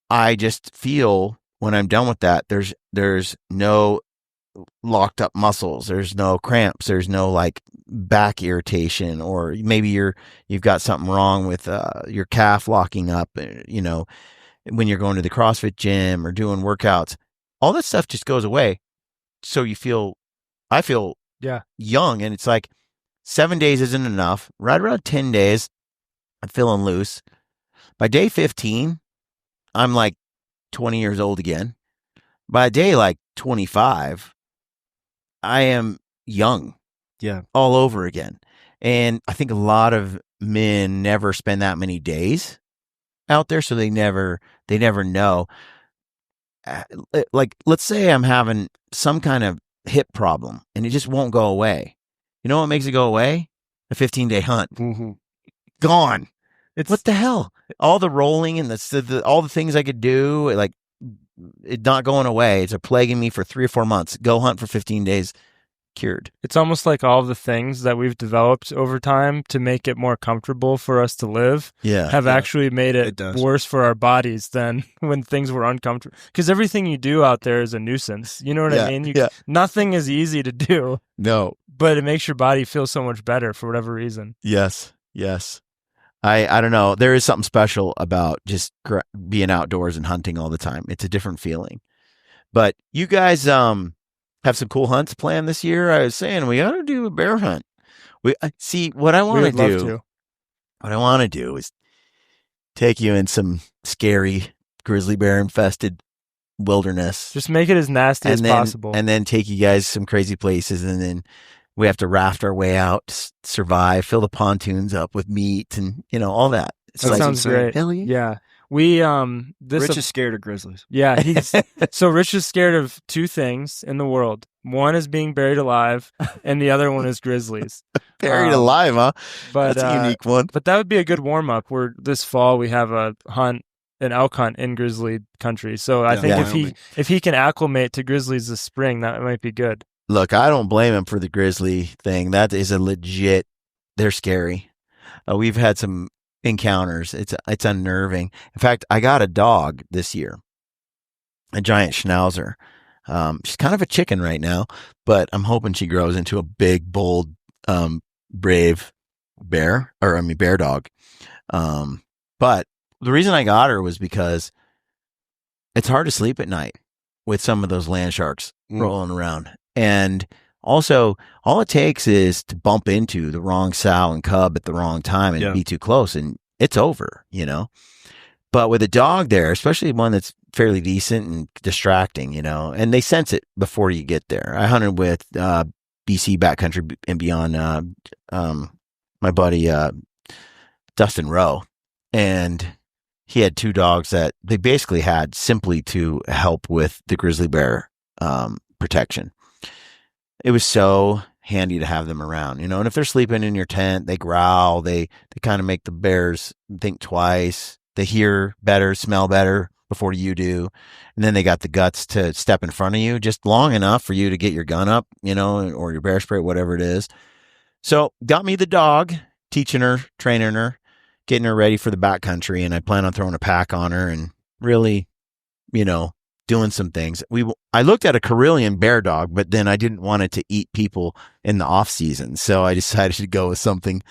I just feel when I'm done with that, there's no locked up muscles, there's no cramps, there's no like back irritation, or maybe you've got something wrong with your calf locking up, when you're going to the CrossFit gym or doing workouts. All that stuff just goes away. So I feel young, and it's like 7 days isn't enough. Right around 10 days, I'm feeling loose. By day 15, I'm like 20 years old again. By day like 25, I am young. Yeah. All over again. And I think a lot of men never spend that many days out there, so they never know. Like, let's say I'm having some kind of hip problem and it just won't go away. You know what makes it go away? A 15-day hunt. Mm-hmm. Gone. What the hell? All the rolling and all the things I could do, like, it's not going away. It's plaguing me for 3 or 4 months. Go hunt for 15 days. Cured. It's almost like all the things that we've developed over time to make it more comfortable for us to live have actually made it worse for our bodies than when things were uncomfortable. Because everything you do out there is a nuisance. You know what I mean? Nothing is easy to do. No. But it makes your body feel so much better for whatever reason. Yes. I don't know. There is something special about just being outdoors and hunting all the time. It's a different feeling. But you guys have some cool hunts planned this year. I was saying we ought to do a bear hunt. What I want to do is take you in some scary grizzly bear infested wilderness. Just make it as nasty as possible. And then take you guys some crazy places, and then we have to raft our way out, survive, fill the pontoons up with meat and, all that. That sounds great. Hell yeah. Yeah. We Rich is scared of grizzlies. Yeah, so Rich is scared of 2 things in the world. One is being buried alive, and the other one is grizzlies. Buried alive, huh? But that's a unique one. But that would be a good warm up. This fall we have an elk hunt in grizzly country. So I think if he can acclimate to grizzlies this spring, that might be good. Look, I don't blame him for the grizzly thing. That is a legit. They're scary. We've had some encounters. It's unnerving. In fact, I got a dog this year, a giant schnauzer. She's kind of a chicken right now, but I'm hoping she grows into a big, bold, brave bear dog. But the reason I got her was because it's hard to sleep at night with some of those land sharks rolling around. And also, all it takes is to bump into the wrong sow and cub at the wrong time and be too close, and it's over, But with a dog there, especially one that's fairly decent and distracting, and they sense it before you get there. I hunted with BC backcountry and beyond, my buddy Dustin Rowe, and he had 2 dogs that they basically had simply to help with the grizzly bear protection. It was so handy to have them around, and if they're sleeping in your tent, they growl, they kind of make the bears think twice. They hear better, smell better before you do. And then they got the guts to step in front of you just long enough for you to get your gun up, or your bear spray, whatever it is. So got me the dog, teaching her, training her, getting her ready for the backcountry. And I plan on throwing a pack on her and really, doing some things. I looked at a Karelian bear dog, but then I didn't want it to eat people in the off season. So I decided to go with something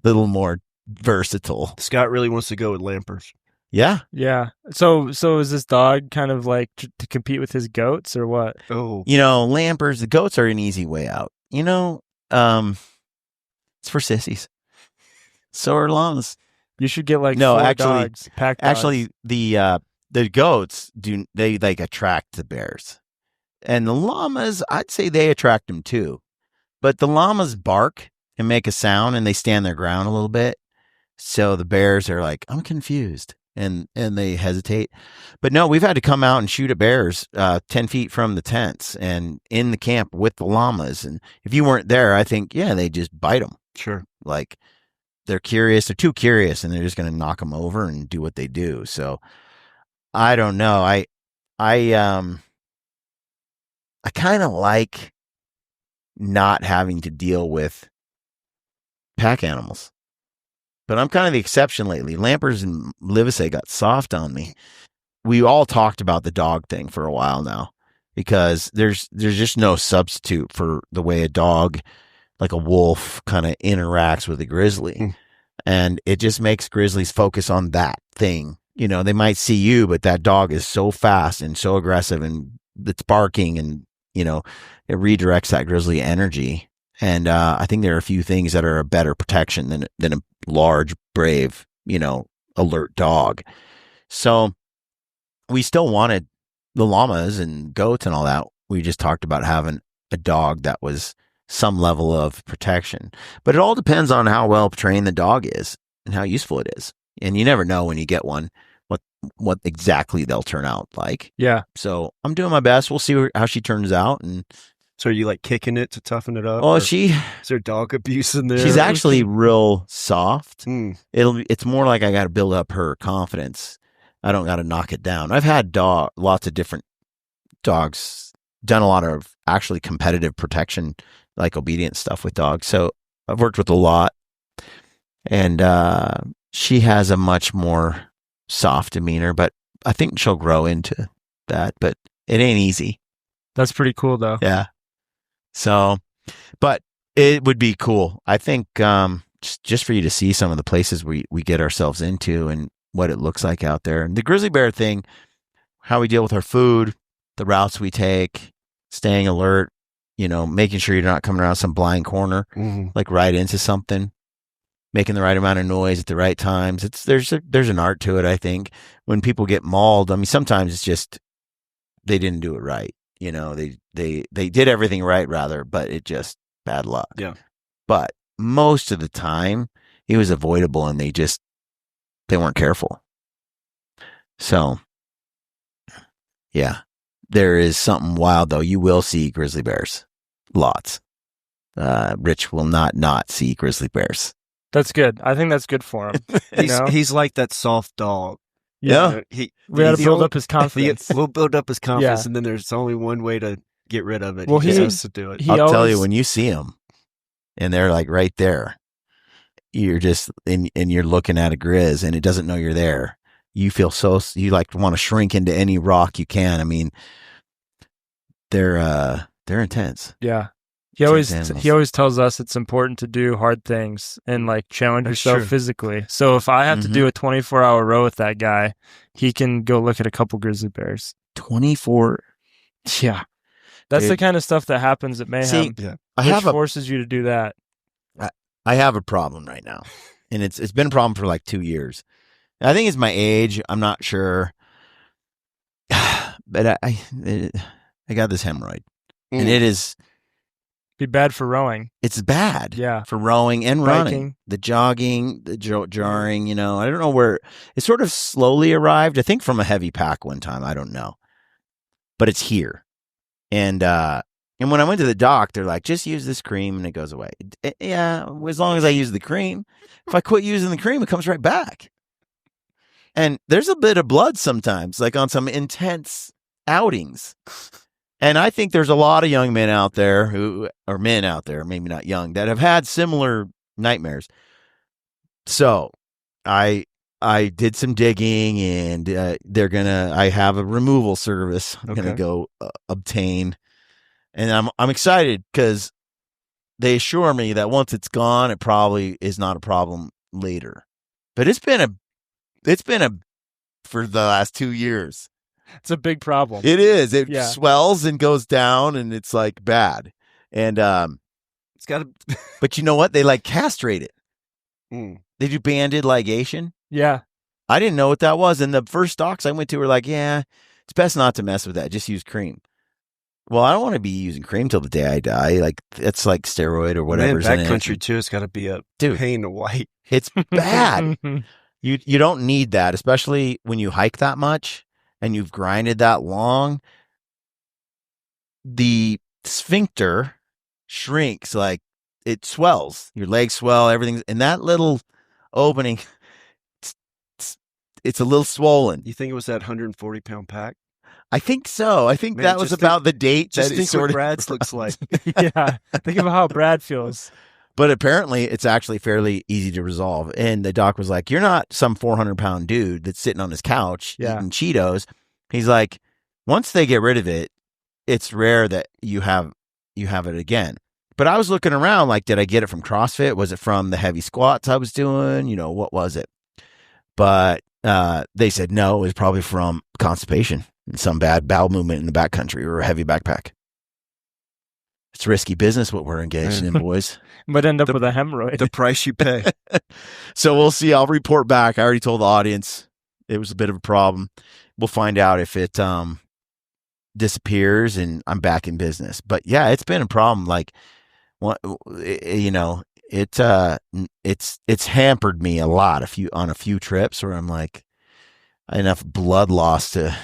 a little more versatile. Scott really wants to go with Lampers. Yeah. Yeah. So is this dog kind of like to compete with his goats or what? Oh, Lampers, the goats are an easy way out. It's for sissies. So are llamas. You should get like No, 4 actually, dogs, pack dogs. actually, the goats they like attract the bears, and the llamas, I'd say they attract them too. But the llamas bark and make a sound, and they stand their ground a little bit. So the bears are like, I'm confused, and they hesitate. But no, we've had to come out and shoot at bears 10 feet from the tents and in the camp with the llamas. And if you weren't there, I think, yeah, they just bite them. sure. Like, they're curious. They're too curious, and they're just going to knock them over and do what they do. So I don't know. I kind of like not having to deal with pack animals, but I'm kind of the exception lately. Lampers and Livesey got soft on me. We all talked about the dog thing for a while now because there's just no substitute for the way a dog, like a wolf, kind of interacts with a grizzly. And it just makes grizzlies focus on that thing. They might see you, but that dog is so fast and so aggressive, and it's barking, and, it redirects that grizzly energy. And I think there are a few things that are a better protection than a large, brave, alert dog. So we still wanted the llamas and goats and all that. We just talked about having a dog that was some level of protection. But it all depends on how well trained the dog is and how useful it is. And you never know when you get one what exactly they'll turn out like. Yeah. So I'm doing my best. We'll see how she turns out. And so are you like kicking it to toughen it up? Oh, is there dog abuse in there? She's actually real soft. Mm. It's more like I got to build up her confidence. I don't got to knock it down. I've had lots of different dogs, done a lot of actually competitive protection, like obedience stuff with dogs. So I've worked with a lot, and she has a much more soft demeanor, but I think she'll grow into that, but it ain't easy. That's pretty cool though. Yeah. So, but it would be cool. I think just for you to see some of the places we get ourselves into and what it looks like out there. And the grizzly bear thing, how we deal with our food, the routes we take, staying alert, making sure you're not coming around some blind corner, like right into something, making the right amount of noise at the right times. There's an art to it, I think. When people get mauled, I mean, sometimes it's just they didn't do it right. They did everything right, rather, but it just bad luck. Yeah. But most of the time, it was avoidable, and they weren't careful. So, yeah, there is something wild though. You will see grizzly bears, lots. Rich will not see grizzly bears. That's good. I think that's good for him. He's like that soft dog. Yeah. We got to build up his confidence. We'll build up his confidence, and then there's only one way to get rid of it. Well, he has to do it. I'll tell you, when you see them, and they're like right there, you're just and you're looking at a grizz, and it doesn't know you're there. You feel you like want to shrink into any rock you can. I mean, they're intense. Yeah. He always tells us it's important to do hard things and like challenge yourself physically. So if I have to do a 24-hour row with that guy, he can go look at a couple grizzly bears. 24. Yeah. That's the kind of stuff that happens at Mayhem. See, forces you to do that. I have a problem right now, and it's been a problem for like 2 years. I think it's my age. I'm not sure, but I got this hemorrhoid, and it is be bad for rowing. It's bad, for rowing and Biking. running. The jogging, the jarring. I don't know where it sort of slowly arrived. I think from a heavy pack one time. I don't know, but it's here, and when I went to the doc, they're like, just use this cream and it goes away. Yeah, as long as I use the cream. If I quit using the cream, it comes right back. And there's a bit of blood sometimes, like on some intense outings. And I think there's a lot of young men out there men out there, maybe not young, that have had similar nightmares. So I did some digging, and I have a removal service I'm going to go obtain. And I'm excited because they assure me that once it's gone, it probably is not a problem later. But it's been a for the last 2 years. It's a big problem. It is. It swells and goes down, and it's like bad. And it's got to. But you know what? They like castrate it. They do banded ligation. Yeah. I didn't know what that was. And the first docs I went to were like, yeah, it's best not to mess with that. Just use cream. Well, I don't want to be using cream till the day I die. Like, it's like steroid or whatever. Man, backcountry too, it's got to be a pain to wipe. It's bad. You don't need that, especially when you hike that much and you've grinded that long. The sphincter shrinks, like it swells. Your legs swell, everything. And that little opening, it's a little swollen. You think it was that 140-pound pack? I think so. I think that was about the date. Just that think what Brad's looks like. Yeah. Think about how Brad feels. But apparently it's actually fairly easy to resolve. And the doc was like, you're not some 400-pound dude that's sitting on his couch eating Cheetos. He's like, once they get rid of it, it's rare that you have it again. But I was looking around like, did I get it from CrossFit? Was it from the heavy squats I was doing? You know, what was it? But they said no, it was probably from constipation and some bad bowel movement in the backcountry or a heavy backpack. It's risky business what we're engaged in, boys. Might end up with a hemorrhoid. The price you pay. So we'll see. I'll report back. I already told the audience it was a bit of a problem. We'll find out if it disappears and I'm back in business. But yeah, it's been a problem. Like, you know, it's hampered me a lot on a few trips where I'm like, enough blood loss to.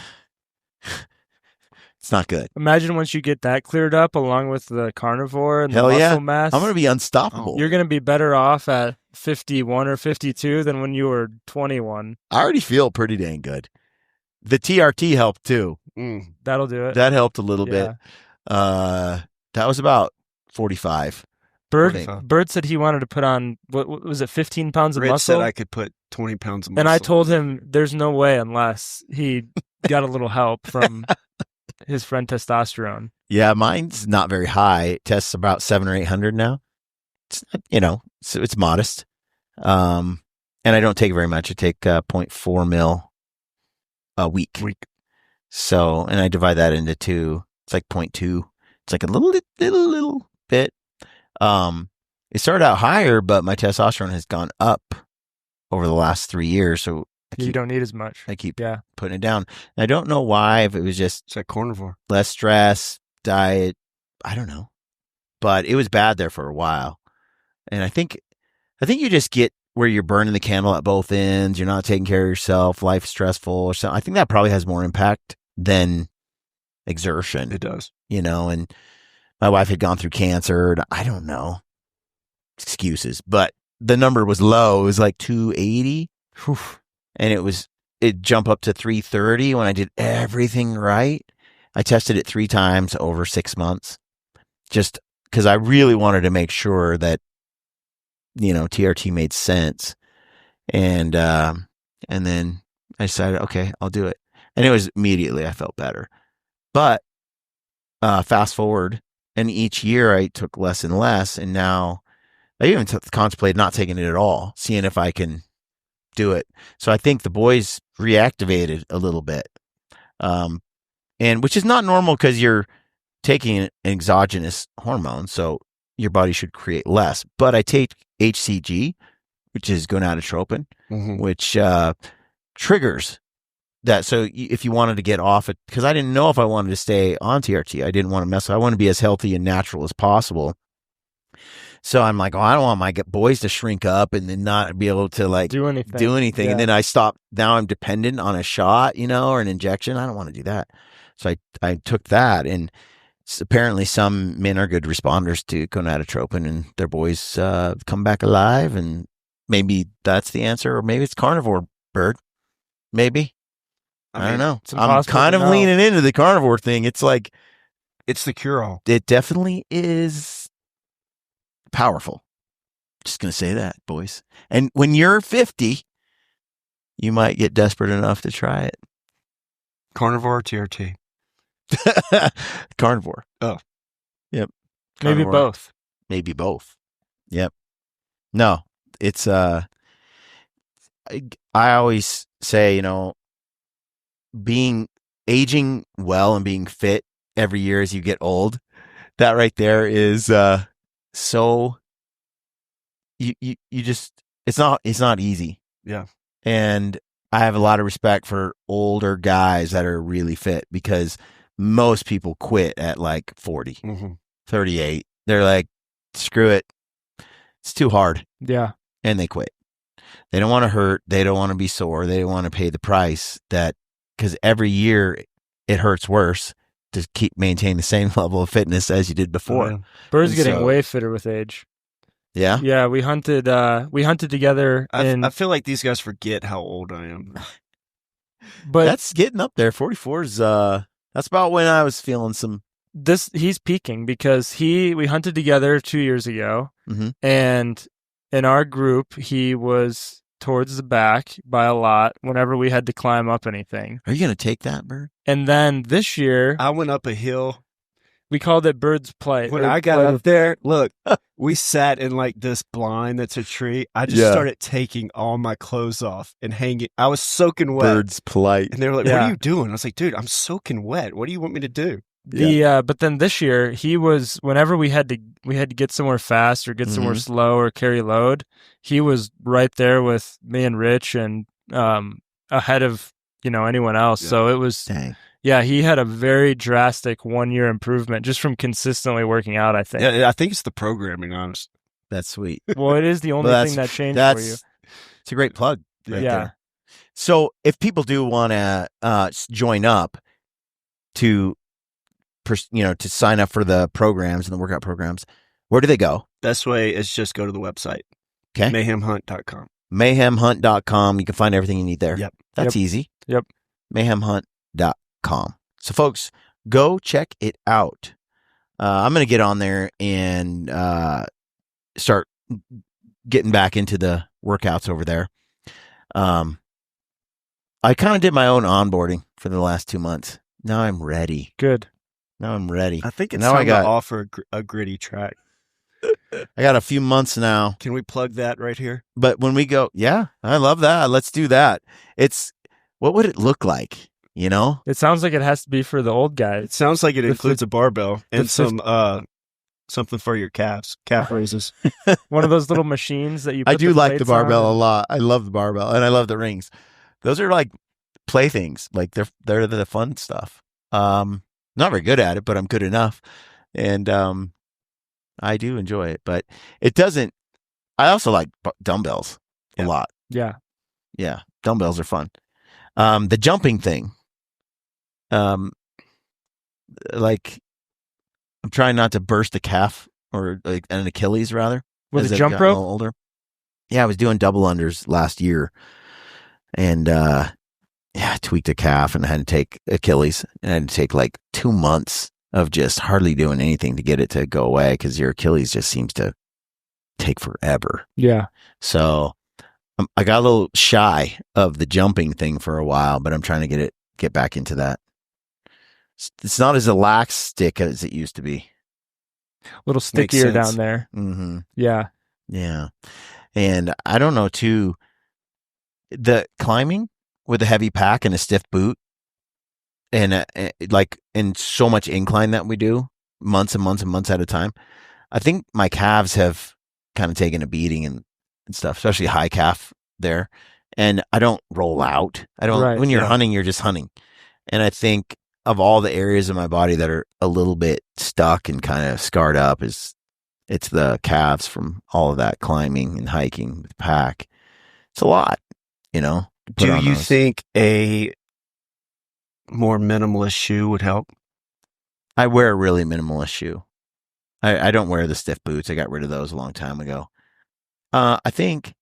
It's not good. Imagine once you get that cleared up along with the carnivore and the muscle mass. I'm going to be unstoppable. You're going to be better off at 51 or 52 than when you were 21. I already feel pretty dang good. The TRT helped too. That'll do it. That helped a little bit. That was about 45. Bird said he wanted to put on, what was it, 15 pounds of Rich muscle? said I could put 20 pounds of muscle. And I told him there's no way unless he got a little help from his friend Testosterone. Yeah, mine's not very high. It tests about 700 or 800 now. It's not, you know, so it's modest. And I don't take very much. I take 0.4 mil a week. So, and I divide that into two. It's like 0.2. It's like a little bit. It started out higher, but my testosterone has gone up over the last 3 years. So you don't need as much. I keep putting it down. And I don't know why, if it was just it's like carnivore, less stress, diet. I don't know, but it was bad there for a while. And I think you just get where you're burning the candle at both ends. You're not taking care of yourself. Life's stressful or something. I think that probably has more impact than exertion. It does, you know, and my wife had gone through cancer. And I don't know, excuses, but the number was low. It was like 280. And it jumped up to 330 when I did everything right. I tested it 3 times over 6 months just because I really wanted to make sure that, you know, TRT made sense. And then I decided, okay, I'll do it. And it was immediately, I felt better. But fast forward, and each year I took less and less. And now I even contemplated not taking it at all, seeing if I can do it. So I think the boys reactivated a little bit. And which is not normal because you're taking an exogenous hormone. So your body should create less. But I take HCG, which is gonadotropin, which triggers that. So if you wanted to get off it, because I didn't know if I wanted to stay on TRT, I didn't want to mess. I want to be as healthy and natural as possible. So I'm like, oh, I don't want my boys to shrink up and then not be able to like do anything. Yeah. And then I stopped. Now I'm dependent on a shot, you know, or an injection. I don't want to do that. So I took that, and apparently some men are good responders to gonadotropin, and their boys come back alive. And maybe that's the answer, or maybe it's carnivore, Bird. Maybe. I don't know. I'm kind of leaning into the carnivore thing. It's like it's the cure-all. It definitely is powerful. Just going to say that, boys. And when you're 50, you might get desperate enough to try it. Carnivore or TRT? Carnivore. Oh. Yep. Carnivore. Maybe both. Maybe both. Yep. No, it's I always say, you know, aging well and being fit every year as you get old, that right there is so you just it's not easy. Yeah. And I have a lot of respect for older guys that are really fit, because most people quit at like 40, 38. They're like, screw it. It's too hard. Yeah. And they quit. They don't want to hurt. They don't want to be sore. They don't want to pay the price because every year it hurts worse to maintain the same level of fitness as you did before. Bird's getting way fitter with age. Yeah. Yeah. We hunted together. I feel like these guys forget how old I am. But that's getting up there. 44 is, that's about when I was feeling some. He's peaking because we hunted together 2 years ago, and in our group he was towards the back by a lot whenever we had to climb up anything. Are you going to take that, Bird? And then this year I went up a hill. We called it Bird's Plight. When I got up there, look, we sat in like this blind that's a tree. I just started taking all my clothes off and hanging. I was soaking wet. Bird's Plight. And they were like, what are you doing? I was like, dude, I'm soaking wet. What do you want me to do? But then this year he was, whenever we had to get somewhere fast or get somewhere slow or carry load, he was right there with me and Rich and ahead of anyone else. So it was he had a very drastic 1 year improvement just from consistently working out, I think. Yeah, I think it's the programming, honestly. That's sweet. Well, it is the only thing that changed for you. It's a great plug right there. So if people do want to join up to sign up for the programs and the workout programs, where do they go? Best way is just go to the website. Okay. MayhemHunt.com. MayhemHunt.com. You can find everything you need there. Yep. That's easy. Yep. MayhemHunt.com. So folks, go check it out. I'm going to get on there and start getting back into the workouts over there. I kind of did my own onboarding for the last 2 months. Now I'm ready. Good. Now I'm ready. I think it's time to offer a gritty track. I got a few months now. Can we plug that right here? But when we go, I love that. Let's do that. What would it look like? It sounds like it has to be for the old guy. It sounds like it includes a barbell and some something for your calf raises. One of those little machines that you put I do like the barbell a lot. I love the barbell and I love the rings. Those are like playthings. Like they're the fun stuff. Not very good at it, but I'm good enough. And I do enjoy it, but it doesn't. I also like dumbbells a lot. Yeah. Yeah. Dumbbells are fun. The jumping thing. Like I'm trying not to burst a calf or like an Achilles rather. With a jump rope? Older. Yeah, I was doing double unders last year, and I tweaked a calf and I had to take Achilles, and I had to take like 2 months of just hardly doing anything to get it to go away because your Achilles just seems to take forever. Yeah. So I got a little shy of the jumping thing for a while, but I'm trying to get back into that. It's not as a lax stick as it used to be. A little stickier down there. Mm-hmm. Yeah. Yeah. And I don't know too, the climbing with a heavy pack and a stiff boot and like in so much incline that we do months and months and months at a time, I think my calves have kind of taken a beating and stuff, especially high calf there. And I don't roll out. When you're hunting, you're just hunting. And I think of all the areas of my body that are a little bit stuck and kind of scarred up it's the calves from all of that climbing and hiking with the pack. It's a lot, Do you think a more minimalist shoe would help? I wear a really minimalist shoe. I don't wear the stiff boots. I got rid of those a long time ago. I think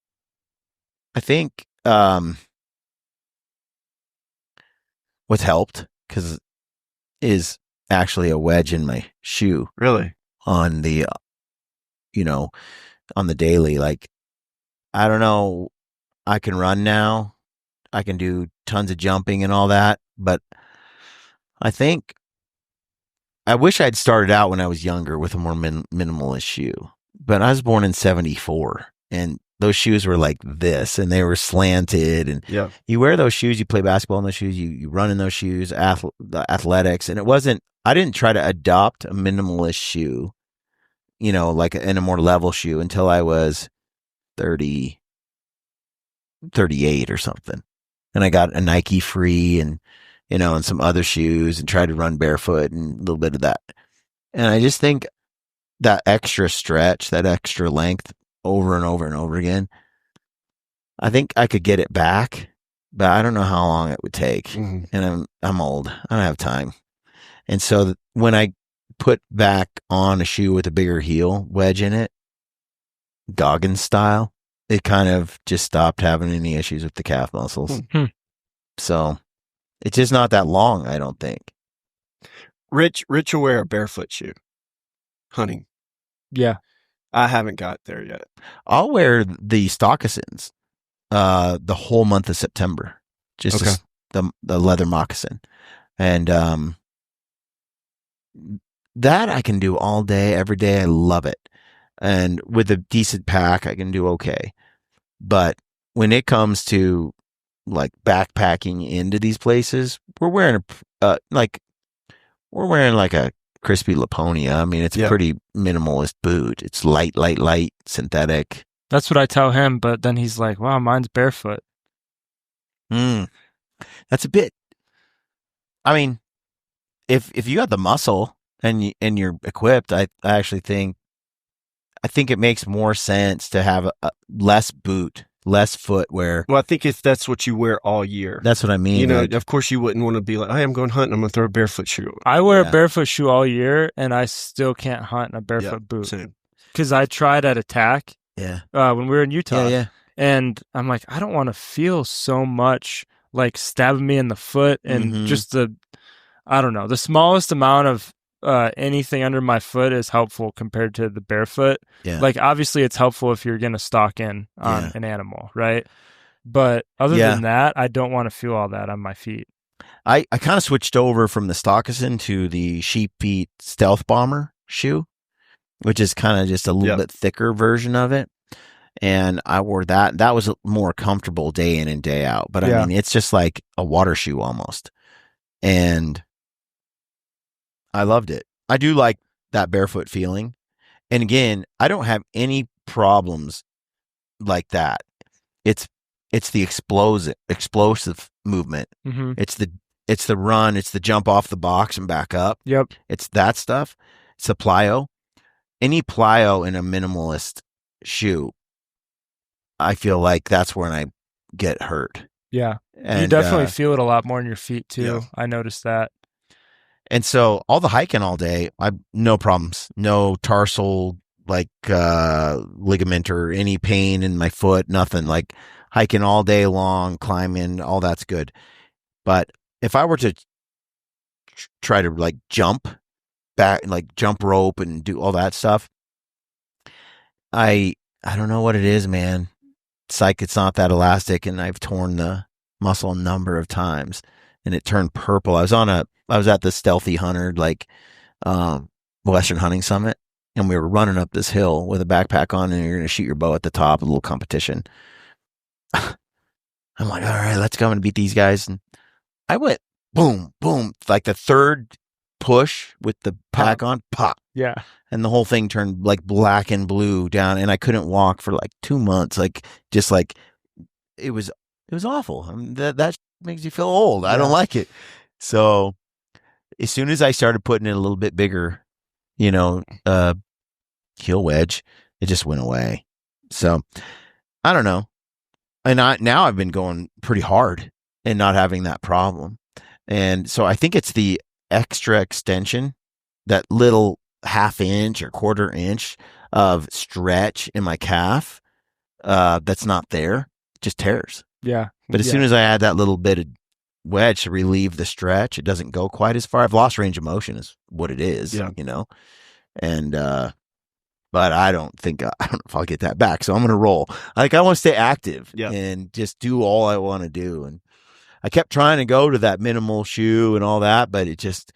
what's helped is actually a wedge in my shoe. Really? On the, on the daily. Like, I don't know. I can run now. I can do tons of jumping and all that. But I think I wish I'd started out when I was younger with a more minimalist shoe. But I was born in 1974. And those shoes were like this, and they were slanted. And you wear those shoes, you play basketball in those shoes, you run in those shoes, the athletics. And I didn't try to adopt a minimalist shoe, like in a more level shoe until I was 30, 38 or something. And I got a Nike Free and some other shoes and tried to run barefoot and a little bit of that. And I just think that extra stretch, that extra length over and over and over again, I think I could get it back, but I don't know how long it would take. Mm-hmm. And I'm old. I don't have time. And so when I put back on a shoe with a bigger heel wedge in it, Goggins style, it kind of just stopped having any issues with the calf muscles. Mm-hmm. So it's just not that long, I don't think. Rich will wear a barefoot shoe hunting. Yeah. I haven't got there yet. I'll wear the stockasins the whole month of September. Just the leather moccasin. And that I can do all day, every day. I love it. And with a decent pack, I can do okay. But when it comes to like backpacking into these places, we're wearing like a crispy Laponia. I mean, it's a pretty minimalist boot. It's light, synthetic. That's what I tell him, but then he's like, wow, mine's barefoot. That's a bit, I mean, if you got the muscle and you're equipped, I actually think it makes more sense to have a less boot, less footwear. Well, I think if that's what you wear all year. That's what I mean. Of course you wouldn't want to be like, hey, I'm going hunting, I'm going to throw a barefoot shoe. I wear a barefoot shoe all year, and I still can't hunt in a barefoot boot. Same. Because I tried at Attack when we were in Utah. And I'm like, I don't want to feel so much like stabbing me in the foot and just the smallest amount of anything under my foot is helpful compared to the barefoot. Yeah. Like obviously it's helpful if you're going to stalk in on an animal, right? But other than that, I don't want to feel all that on my feet. I kind of switched over from the stoccasin to the Sheep Feet Stealth Bomber shoe, which is kind of just a little bit thicker version of it. And I wore that. That was more comfortable day in and day out. But I mean, it's just like a water shoe almost. And I loved it. I do like that barefoot feeling. And again, I don't have any problems like that. It's the explosive movement. Mm-hmm. It's the run. It's the jump off the box and back up. Yep. It's that stuff. It's the plyo. Any plyo in a minimalist shoe, I feel like that's when I get hurt. Yeah. And, you definitely feel it a lot more in your feet too. Yeah. I noticed that. And so all the hiking all day, no problems, no tarsal ligament or any pain in my foot, nothing. Like hiking all day long, climbing, all that's good. But if I were to try to like jump back, like jump rope and do all that stuff, I don't know what it is, man. It's like it's not that elastic, and I've torn the muscle a number of times, and it turned purple. I was at the Stealthy Hunter, Western Hunting Summit, and we were running up this hill with a backpack on, and you're going to shoot your bow at the top, a little competition. I'm like, all right, let's go and beat these guys. And I went boom, boom, like the third push with the pack on, pop. Yeah. And the whole thing turned like black and blue down, and I couldn't walk for like 2 months. It was awful. I mean, that makes you feel old. I don't like it. So as soon as I started putting in a little bit bigger, heel wedge, it just went away. So I don't know. And now I've been going pretty hard and not having that problem. And so I think it's the extra extension, that little half inch or quarter inch of stretch in my calf that's not there, just tears. Yeah. But as soon as I add that little bit of wedge to relieve the stretch, it doesn't go quite as far. I've lost range of motion is what it is, and but I don't know if I'll get that back. So I'm going to roll. Like I want to stay active and just do all I want to do. And I kept trying to go to that minimal shoe and all that, but it just,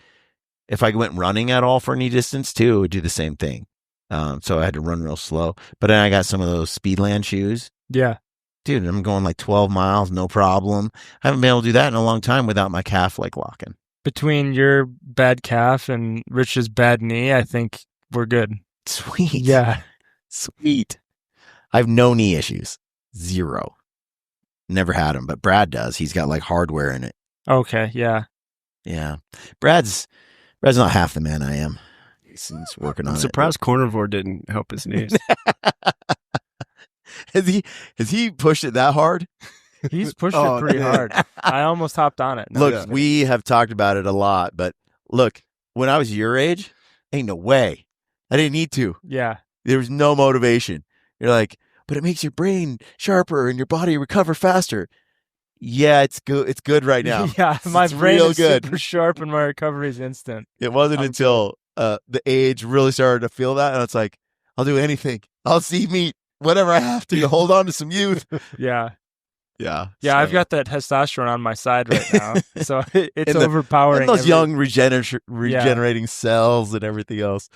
if I went running at all for any distance too, it would do the same thing. So I had to run real slow. But then I got some of those Speedland shoes. Yeah. Dude, I'm going like 12 miles, no problem. I haven't been able to do that in a long time without my calf like locking. Between your bad calf and Rich's bad knee, I think we're good. Sweet. Yeah. Sweet. I have no knee issues. Zero. Never had them, but Brad does. He's got like hardware in it. Okay. Yeah. Yeah. Brad's not half the man I am. He's working on I'm surprised Carnivore didn't help his knees. Has he pushed it that hard? He's pushed it pretty hard. I almost hopped on it. Look, we have talked about it a lot, but look, when I was your age, ain't no way. I didn't need to. Yeah. There was no motivation. You're like, but it makes your brain sharper and your body recover faster. Yeah, it's good. It's good right now. Yeah, my it's brain real is good. super sharp and my recovery is instant. It wasn't until the age really started to feel that, and it's like, I'll do anything. I'll see meat, whatever I have to hold on to some youth. Yeah. Yeah. Yeah, so. I've got that testosterone on my side right now. So it's overpowering. And those young regenerating cells and everything else.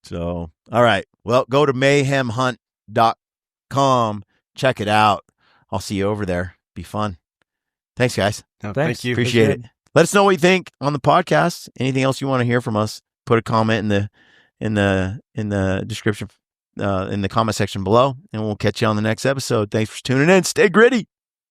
So, all right. Well, go to mayhemhunt.com. Check it out. I'll see you over there. Be fun. Thanks, guys. No, Thanks. Thank you. Appreciate it. Let us know what you think on the podcast. Anything else you want to hear from us, put a comment in the description, in the comment section below, and we'll catch you on the next episode. Thanks for tuning in. Stay gritty.